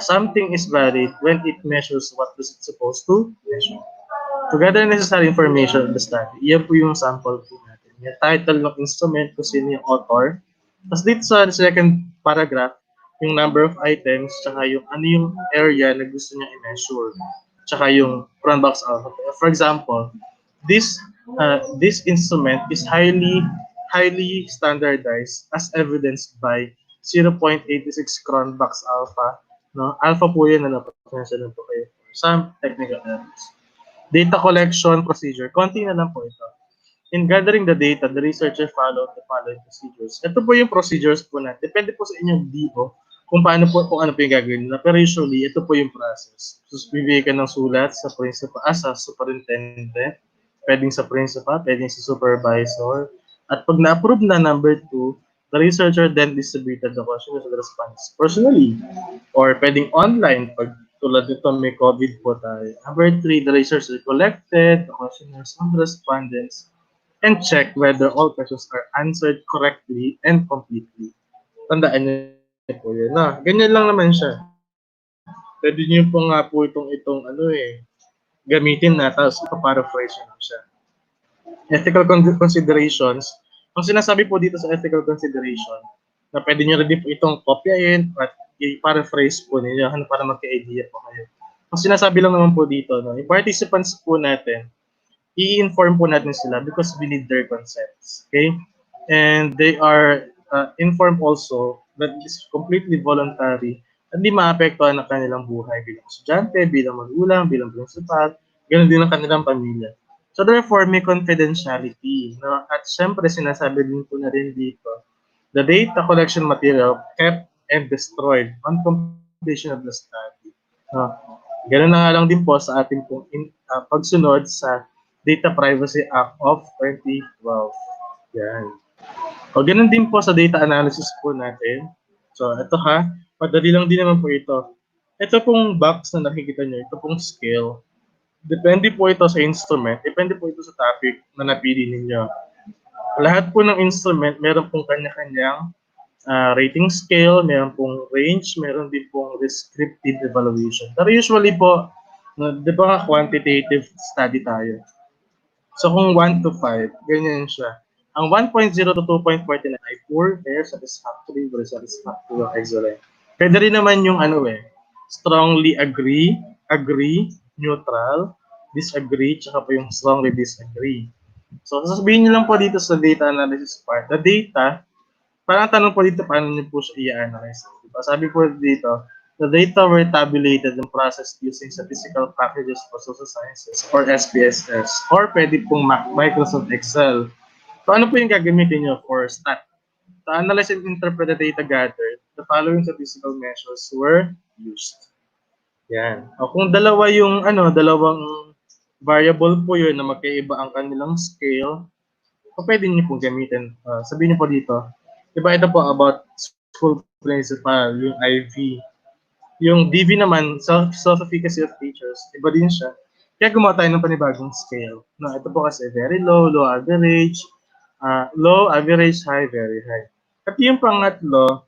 something is valid when it measures what is it supposed to measure. To gather necessary information of the study, iyan po yung sample po natin. Yung title ng instrument, kung sino yung author. Tapos dito sa second paragraph, yung number of items, tsaka yung ano yung area na gusto niya i-measure. Tsaka yung front box output. For example, this instrument is highly standardized as evidenced by 0.86 Cronbach's alpha. No? Alpha po yun na napasensya lang po kayo for some technical errors. Data collection procedure. Konti na lang po ito. In gathering the data, the researcher followed the following procedures. Ito po yung procedures po natin. Depende po sa inyong DO kung paano po, kung ano po yung gagawin nila. Pero usually, ito po yung process. So, bibigay ka ng sulat sa principal, sa superintendent, pwedeng sa principal, pwedeng sa supervisor. At pag na-approve na number 2, the researcher then distributed the questions and response personally. Or pwedeng online, pag tulad nito may COVID po tayo. Number 3, the researcher collected the questionnaires and respondents and check whether all questions are answered correctly and completely. Tandaan niyo po yun. Na, ganyan lang naman siya. Pwede niyo po nga po itong gamitin na, tapos ipaparaphrase niyo lang siya. Ethical considerations. Ang sinasabi po dito sa ethical consideration, na pwede niyo rin din po itong kopyahin at i-paraphrase po ninyo para magka-idea po kayo. Ang sinasabi lang naman po dito, no, yung participants po natin, i-inform po natin sila because we need their consents. Okay? And they are informed also that it's completely voluntary at di maapektuhan ang kanilang buhay bilang estudyante, bilang magulang, bilang principal, ganoon din ang kanilang pamilya. So therefore, may confidentiality. No? At syempre, sinasabi din po na rin dito, the data collection material kept and destroyed on completion of the study. No? Ganun na nga lang din po sa ating pong pagsunod sa Data Privacy Act of 2012. Yan. O ganun din po sa data analysis po natin. So ito ha, madali lang din naman po ito. Ito pong box na nakikita nyo, ito pong scale. Depende po ito sa instrument, depende po ito sa topic na napili ninyo. Lahat po ng instrument, meron pong kanya-kanyang rating scale, meron pong range, meron din pong descriptive evaluation. Pero usually po, di ba quantitative study tayo? So kung 1 to 5, ganyan siya. Ang 1.0 to 2.49 ay poor, fair, satisfactory, very satisfactory, or excellent. Pwede rin naman yung strongly agree, neutral, disagree, tsaka po yung strongly disagree. So sasabihin nyo lang po dito sa data analysis part, the data, parang tanong po dito, paano nyo po siya i-analyze? Diba? Sabi po dito, the data were tabulated and processed using statistical packages for social sciences or SPSS or pwede pong Microsoft Excel. So ano po yung gagamitin nyo for stat? To analyze and interpret the data gathered, the following statistical measures were used. Yan. O kung dalawang variable po yun na magkaiba ang kanilang scale, o pwede niyo pong gamitin. Sabihin niyo po dito, diba ito po about school principal, yung IV. Yung DV naman, self-efficacy of teachers, iba din siya. Kaya gumawa tayo ng panibagong scale. No, ito po kasi very low, low, average, high, very high. At yung pangatlo,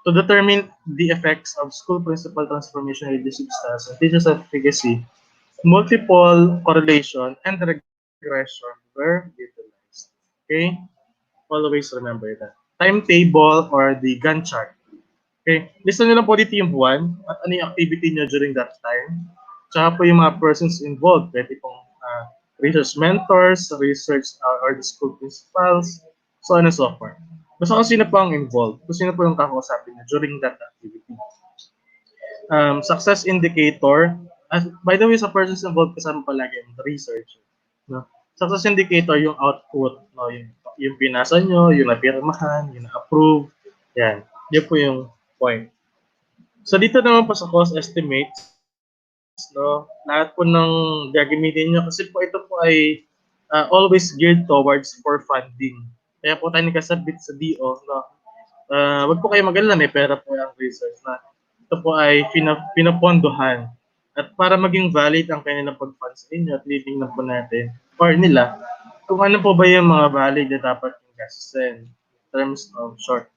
to determine the effects of school principal transformation leadership styles and teachers' efficacy, multiple correlation and regression were utilized. Okay? Always remember that. Timetable or the Gantt chart. Okay? Lista nyo lang po dito yung buwan at ano yung activity nyo during that time. Tsaka po yung mga persons involved. Pwede pong research mentors, research or the school principals, so on and so forth. Basta kung sino po ang involved, kung sino po yung kakausapin nyo during that activity. Success indicator, by the way, sa persons involved kasama palagi yung researcher. No? Success indicator, yung output, no? yung pinasa nyo, yung napirmahan, yung na-approve, yan. Yan po yung point. So dito naman po sa cost estimates, no, lahat po ng gagamitin nyo, kasi po ito po ay always geared towards for funding. Kaya po tayo nakasabit sa DO, no, wag po kayo mag-alala, may pera po ang research na ito po ay pinapondohan. At para maging valid ang kanilang pag-fund sa inyo at titingnan po natin, or nila, kung ano po ba yung mga valid na dapat yung gastusin in terms of short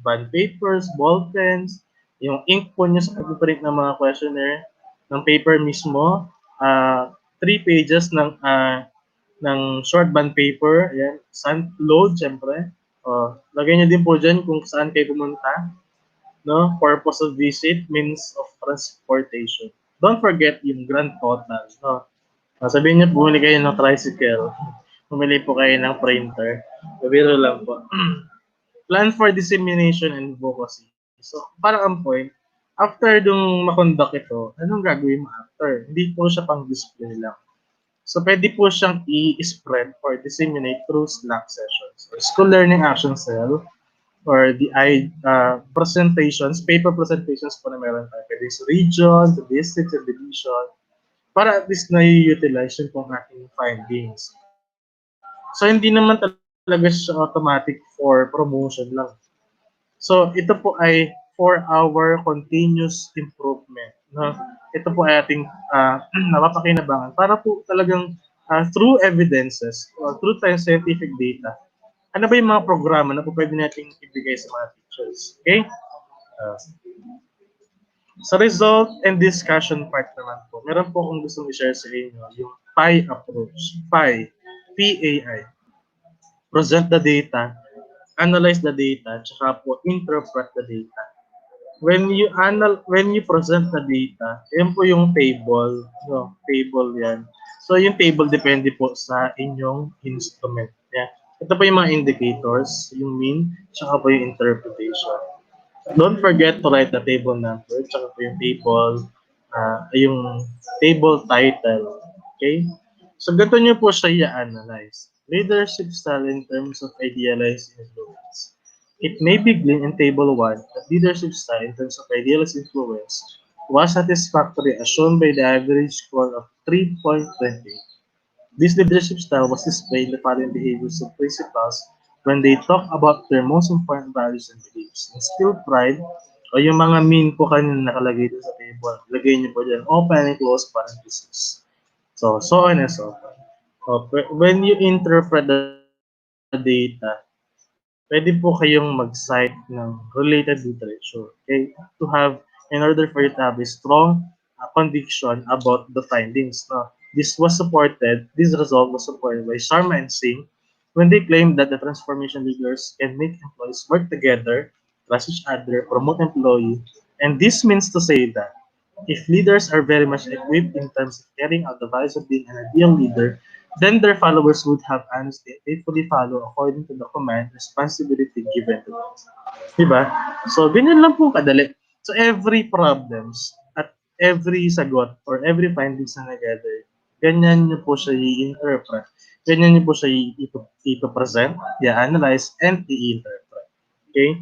bond papers, ball pens, yung ink po nyo sa pag-print ng mga questionnaire, ng paper mismo, 3 pages ng short bond paper, ayan, sun load, syempre. Lagay nyo din po dyan kung saan kayo pumunta, no? Purpose of visit, means of transportation. Don't forget yung grand total, no? Sabihin niyo, bumili kayo ng tricycle, bumili po kayo ng printer, biro lang po. Plan for dissemination and advocacy. So, parang ang point, after dung makonduct ito, anong gagawin mo after? Hindi po siya pang display lang. So, pwede po siyang i-spread or disseminate through Slack sessions or school learning action cell or the presentations, paper presentations po na meron tayo. Pwede sa region, sa district, sa division, para at least na-utilize yung pong ating findings. So, hindi naman talaga siya automatic for promotion lang. So, ito po ay for our continuous improvement. No? Ito po ay ating napapakinabangan para po talagang through evidences or through scientific data, ano ba yung mga programa na po pwede nating ibigay sa mga teachers. Okay? Uh, sa result and discussion part naman po, meron po akong gustong i-share sa inyo, yung PI approach. PI. P-A-I. Present the data, analyze the data, tsaka po interpret the data. When you present the data, yan po yung table, no, table yan. So yung table depende po sa inyong instrument. Yeah. Ito po yung mga indicators, yung mean, tsaka po yung interpretation. Don't forget to write the table number, tsaka po yung table title. Okay? So ganito nyo po siya i-analyze. Leadership style in terms of idealized influence. It may be gleaned in Table 1 that leadership style in terms of idealized influence was satisfactory as shown by the average score of 3.20. This leadership style was displayed in the following behaviors of principals when they talk about their most important values and beliefs. Instill pride, o yung mga mean po kanina nakalagay dito sa table. Lagay niyo po dyan, open and close parentheses. So on and so forth. When you interpret the data, pwede po kayong mag-cite ng related literature. Okay? In order for you to have a strong conviction about the findings. No? This result was supported by Sharma and Singh when they claimed that the transformation leaders can make employees work together, trust each other, promote employee, and this means to say that if leaders are very much equipped in terms of carrying out the values of being an ideal leader, then their followers would have honestly and faithfully follow according to the command responsibility given to them. Diba? So, ganyan lang po kadali. So, every problems at every sagot or every findings na nag-gather, ganyan nyo po siya i-interpret. Ganyan nyo po siya i-present, i-analyze, and i-interpret. Okay?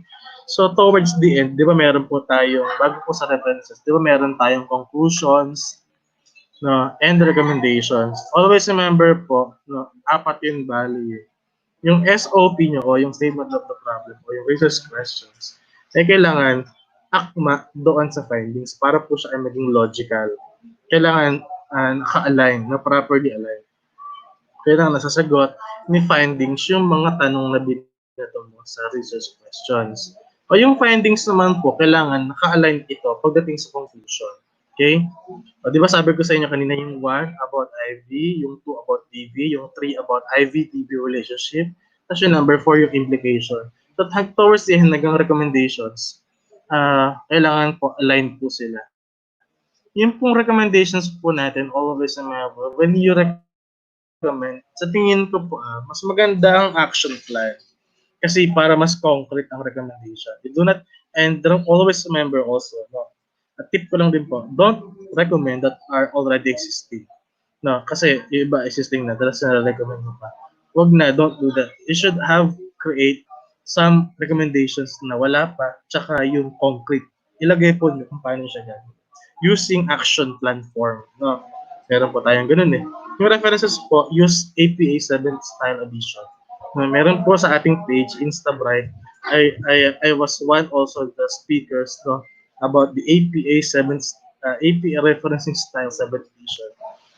So, towards the end, di ba meron po tayong, bago po sa references, di ba meron tayong conclusions, no, and recommendations. Always remember po, no, apat yung value. Yung SOP nyo o yung statement of the problem o yung research questions, ay kailangan akma doon sa findings para po siya ay maging logical. Kailangan naka-align, na properly align. Kailangan nasasagot ni findings yung mga tanong na binato mo sa research questions. O yung findings naman po, kailangan naka-align ito pagdating sa conclusion. Okay? O, di ba sabi ko sa inyo kanina yung 1 about IV, yung 2 about DV, yung 3 about IV-DV relationship, tapos yung number 4 yung implication. So, towards the end, nagang recommendations, kailangan po align po sila. Yung pong recommendations po natin, always remember, when you recommend, sa tingin ko po, mas maganda ang action plan. Kasi para mas concrete ang recommendation. You do not, and always remember also, no, a tip ko lang din po, don't recommend that are already existing. No, kasi yung iba existing na, tapos na-recommend mo pa. Wag na, don't do that. You should have create some recommendations na wala pa, tsaka yung concrete. Ilagay po nyo kung paano siya gagawin. Using action plan form. No? Meron po tayong ganun eh. Yung references po, use APA 7th Style Edition. No, meron po sa ating page, Instabright. I was one also the speakers, no, about the APA 7th APA Referencing Style 7th Edition.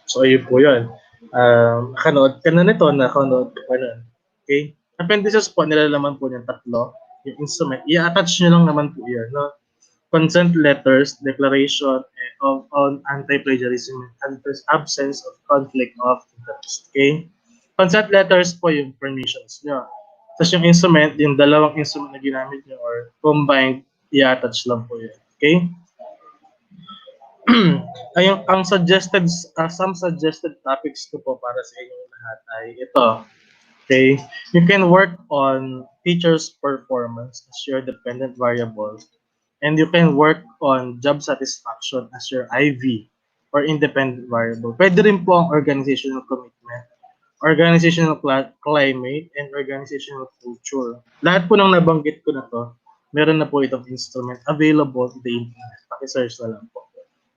So, ayun po yun. Nakanood ka na nito, nakanood ka pa nun. Okay? appendices po, nilalaman po ng tatlo. Yung instrument, i-attach nyo lang naman po yan. No? Consent letters, declaration of on anti-plagiarism and absence of conflict of interest. Okay? Consent letters po yung permissions nyo. Tapos yung instrument, yung dalawang instrument na ginamit nyo or combined, i-attach lang po yun. Okay? Ayun, ang suggested, some suggested topics ko po para sa inyong lahat ay ito. Okay? You can work on teacher's performance as your dependent variable, and you can work on job satisfaction as your IV or independent variable. Pwede rin po ang organizational commitment, organizational climate, and organizational culture. Lahat po ng nabanggit ko na to, meron na po itong instrument available in the internet. Paki-search na lang po.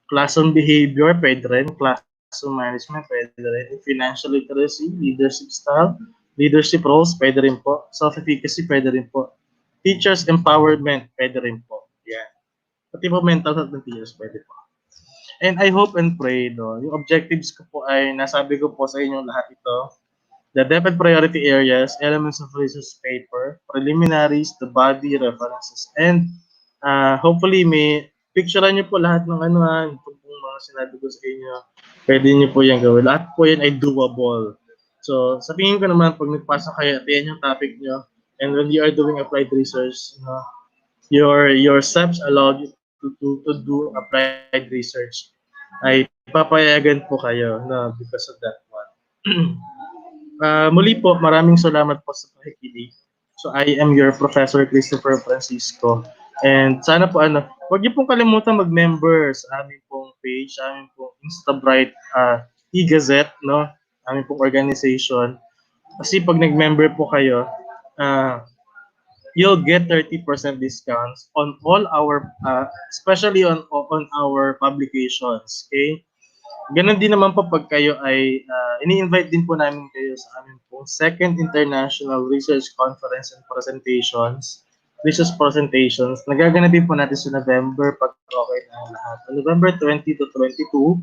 Classroom behavior, pwede rin. Classroom management, pwede rin. Financial literacy, leadership style, leadership roles, pwede rin po. Self-efficacy, pwede rin po. Teachers empowerment, pwede rin po. Yan. Pati po mental health ng teachers, pwede po. And I hope and pray, no, yung objectives ko po ay nasabi ko po sa inyong lahat ito. The depth and priority areas, elements of research paper, preliminaries, the body, references, and hopefully may picturean niyo po lahat ng ano itong mga sinabi ko sa inyo. Pwede niyo po yan gawin. Lahat po yan ay doable. So, sa tingin ko naman, pag nagpasa kayo, at yan yung topic niyo, and when you are doing applied research, your steps allow you to do applied research, ay papayagan po kayo because of that one. Muli po, maraming salamat po sa pakikinig. So I am your Professor Christopher Francisco. And sana po huwag niyo pong kalimutan mag-member sa aming pong page, sa aming pong Instabright e-gazette, no? Aming pong organization. Kasi pag nag-member po kayo, you'll get 30% discounts on all our, especially on our publications. Okay? Ganon din naman po pag kayo ay ini-invite din po namin kayo sa aming pong second International Research Conference and Presentations. Research presentations. Nagaganapin po natin sa November pag okay na ang lahat. November 20 to 22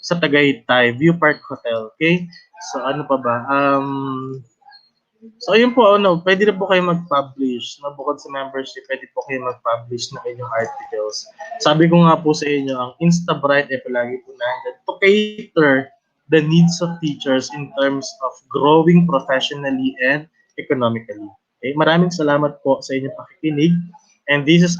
sa Tagaytay, View Park Hotel. Okay? So ano pa ba? So ayun po, pwede na po kayo mag-publish. No? Bukod sa membership, pwede po kayo mag-publish ng inyong articles. Sabi ko nga po sa inyo, ang Instabright ay palagi po nandiyan to cater the needs of teachers in terms of growing professionally and economically. Okay? Maraming salamat po sa inyong pakikinig. And this is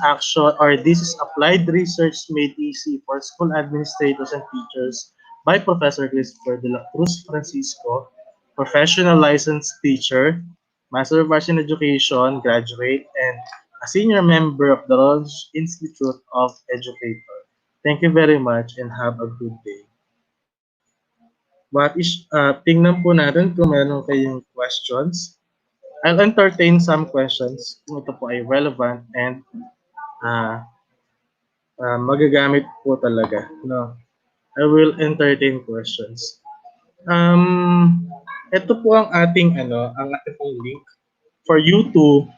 this is applied research made easy for school administrators and teachers by Professor Christopher de la Cruz Francisco, professional licensed teacher, Master of Arts in Education graduate, and a senior member of the Royal Institute of Educator. Thank you very much and have a good day. Tingnan po natin kung meron kayong questions. I'll entertain some questions kung ito po ay relevant and magagamit po talaga. No? I will entertain questions. Ito po ang ating ang ating pong link for you to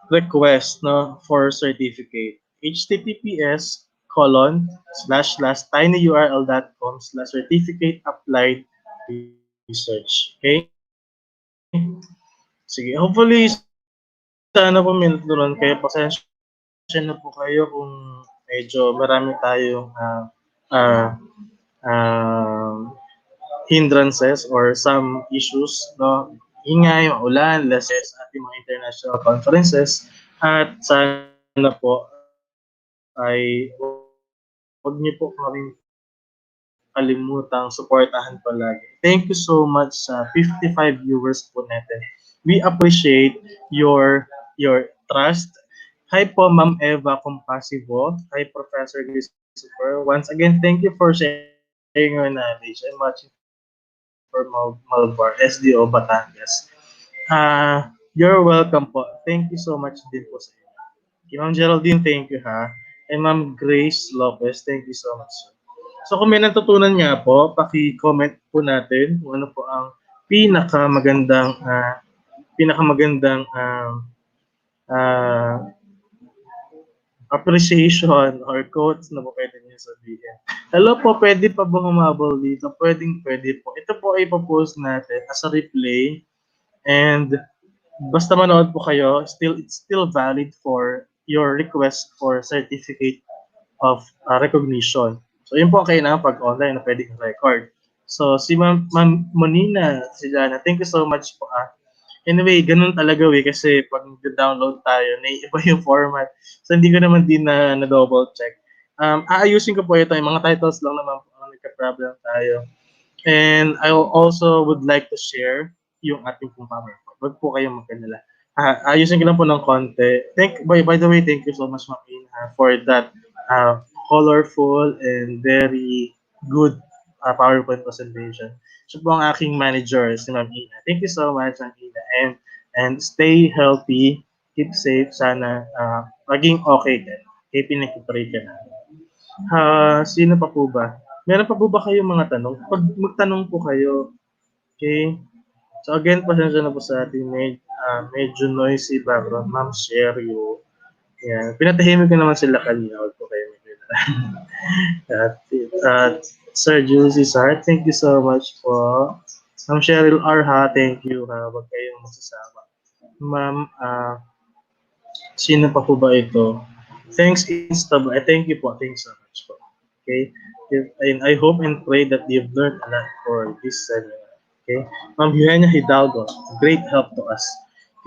request for certificate. https://tinyurl.com/certificate applied research. Okay? Sige, hopefully sana po may natutunan kayo. Pasensya na po kayo kung medyo marami tayong hindrances or some issues, no? Ingay, maulan, lessons at yung mga international conferences. At sana po ay huwag niyo po kaming kalimutang suportahan palagi. Thank you so much sa 55 viewers po natin. We appreciate your trust. Hi po, Ma'am Eva Compasivo. Hi, Professor Christopher. Once again, thank you for sharing your knowledge. I'm watching for Malbar, SDO Batangas. You're welcome po. Thank you so much din po sa inyo. Ma'am Geraldine, thank you ha. And Ma'am Grace Lopez, thank you so much. So kung may natutunan nga po, paki-comment po natin kung ano po ang pinakamagandang appreciation or quotes na po pwede niyo sabihin. Hello po, pwede pa ba humabol dito? Pwede po. Ito po ay ipopost natin as a replay And basta manood po kayo, it's still valid for your request for certificate of recognition. So yun po ang kailangan pag online na pwedeng record. So si Ma'am Monina, si Jana, thank you so much po. Anyway, ganun talaga kasi pag download tayo, naiiba yung format. So hindi ko naman din na double check. Aayusin ko po ito, yung mga titles lang naman po ang nagka-problem tayo. And I also would like to share yung ating pong PowerPoint. Wag po kayong magkanila. Ayusin ko lang po ng konti. By the way, thank you so much, Ma'am Ina, for that colorful and very good PowerPoint presentation. Siya po ang aking manager, si Ma'am Ina. Thank you so much, Ma'am Ina. And stay healthy, keep safe, sana maging okay ka. Okay, pinag-pray ka na. Sino pa po ba? Meron pa po ba kayong mga tanong? Pag magtanong po kayo, okay? So again, pasensya na po sa ating medyo noisy background. Ma'am, share you. Yan. Pinatahimik ko naman sila kanina. Huwag po kayo maglala. at, at Sir Jules Cesar, thank you so much po. Ma'am Cheryl Arha, thank you ha. Huwag kayong masasawa. Ma'am, sino pa po ba ito? Thanks Insta. Thank you po. Thanks so much po. Okay? And I hope and pray that you've learned a lot for this seminar. Okay? Ma'am Eugenia Hidalgo, great help to us.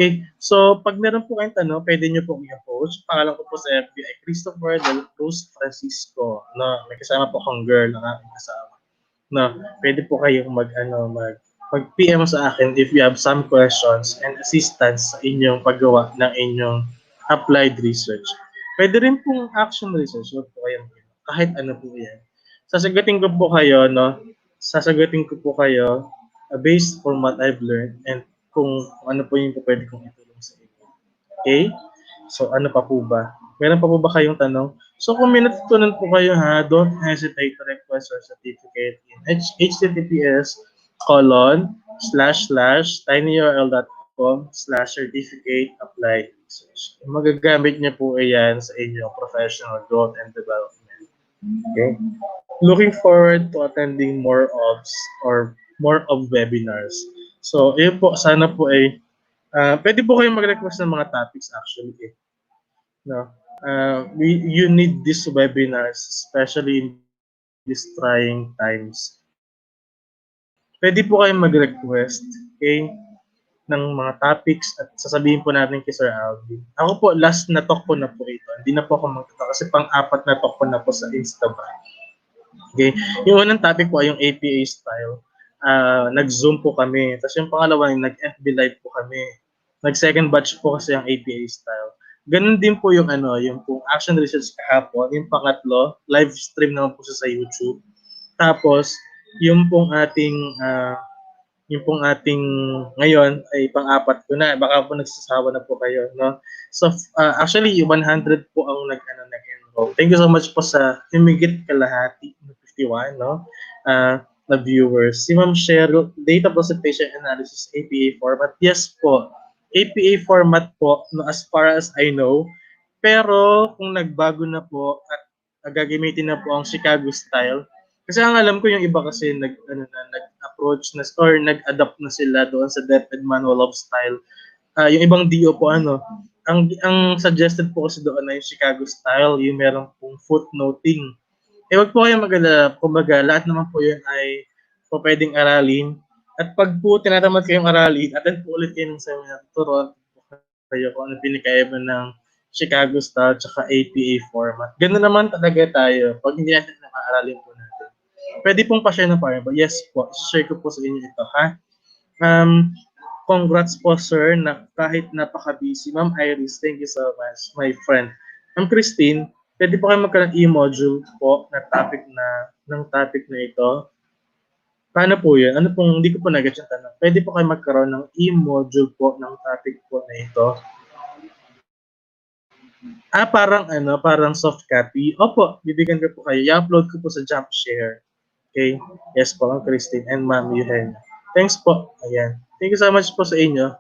Okay, so pag meron po kayong tanong, pwede nyo pong i-approach. Pangalan ko po sa FB ay Christopher Del Cruz Francisco. No, may kasama po akong girl na aking kasama. No, pwede po kayong mag PM sa akin if you have some questions and assistance sa inyong paggawa ng inyong applied research. Pwede rin pong action research, huwag po kayong kahit ano po yan. Sasagutin ko po kayo, no? Sasagutin ko po kayo based on what I've learned and kung ano po yung pwede kong itulong sa inyo. Okay? So ano pa po ba? Meron pa po ba kayong tanong? So kung may natutunan po kayo don't hesitate to request your certificate in https://tinyurl.com/certificate-applied research. Magagamit niyo po yan sa inyong professional growth and development. Okay? Looking forward to attending more of webinars. So, yun po, sana po ay pwede po kayong mag-request ng mga topics actually. No? You need these webinars, especially in these trying times. Pwede po kayong mag-request, okay, ng mga topics at sasabihin po natin kay Sir Alvin. Ako po, last na talk po na po ito. Hindi na po ako magtatalk kasi pang-apat na talk po na po sa Instagram. Okay? Yung unang topic po ay yung APA style. Nag-Zoom po kami. Tapos yung pangalawa, yung nag-FB live po kami. Nag-second batch po kasi yung APA style. Ganun din po yung yung po action research kahapon. Yung pangatlo, live stream naman po siya sa YouTube. Tapos, yung pong ating ngayon ay pang-apat ko na. Baka po nagsasawa na po kayo, no? So, actually, 100 po ang nag-enroll. Thank you so much po sa humigit kalahati, 51, no? Na viewers. Si Ma'am Cheryl, Data Presentation Analysis, APA format. Yes po. APA format po, no, as far as I know. Pero, kung nagbago na po at gagamitin na po ang Chicago style, kasi ang alam ko yung iba kasi nag-approach na or nag-adapt na sila doon sa DepEd Manual of Style. Yung ibang DO po ang suggested po kasi doon na yung Chicago style, yung meron pong footnoting. Wag po kayong mag-alala, kumbaga lahat naman po yun ay po pwedeng aralin. At pag po tinatamad kayong aralin, attend po ulit kayo ng seminar, turuan po kayo kung ano pinakaiba ng Chicago style tsaka APA format. Ganun naman talaga tayo pag hindi natin nakaaralin po natin. Pwede pong pa-share ng PowerPoint. Yes po, share ko po sa inyo ito, ha? Congrats po, sir, na kahit napaka-busy. Ma'am Iris, thank you so much, my friend. Ma'am Christine, pwede po kayo magkaroon e-module po ng topic na ito. Paano po yun? Ano pong, hindi ko po nag-get yung tanong. Pwede po kayo magkaroon ng e-module po ng topic po na ito. Parang soft copy. Opo, bibigyan ko po kayo. I-upload ko po sa Jump Share. Okay? Yes po, Ma'am Christine and Ma'am Eugenia. Thanks po. Ayan. Thank you so much po sa inyo.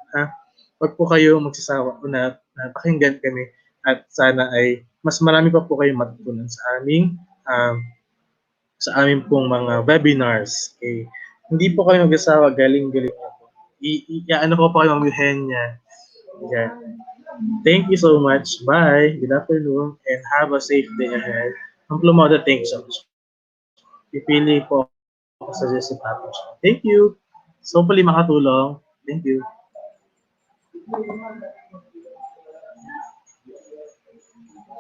Huwag po kayo magsasawa na pakinggan kami at sana ay mas marami pa po kayong matutunan sa aming pong mga webinars. Okay? Hindi po kayo magsasawa, galing-galing na po. ano ko pa yung Eugenia. Yeah. Thank you so much. Bye. Good afternoon and have a safe day ahead. Ang plumoda, thanks so much. Pipili po ako sa Jesse Papo Show. Thank you. So, hopefully makatulong. Thank you.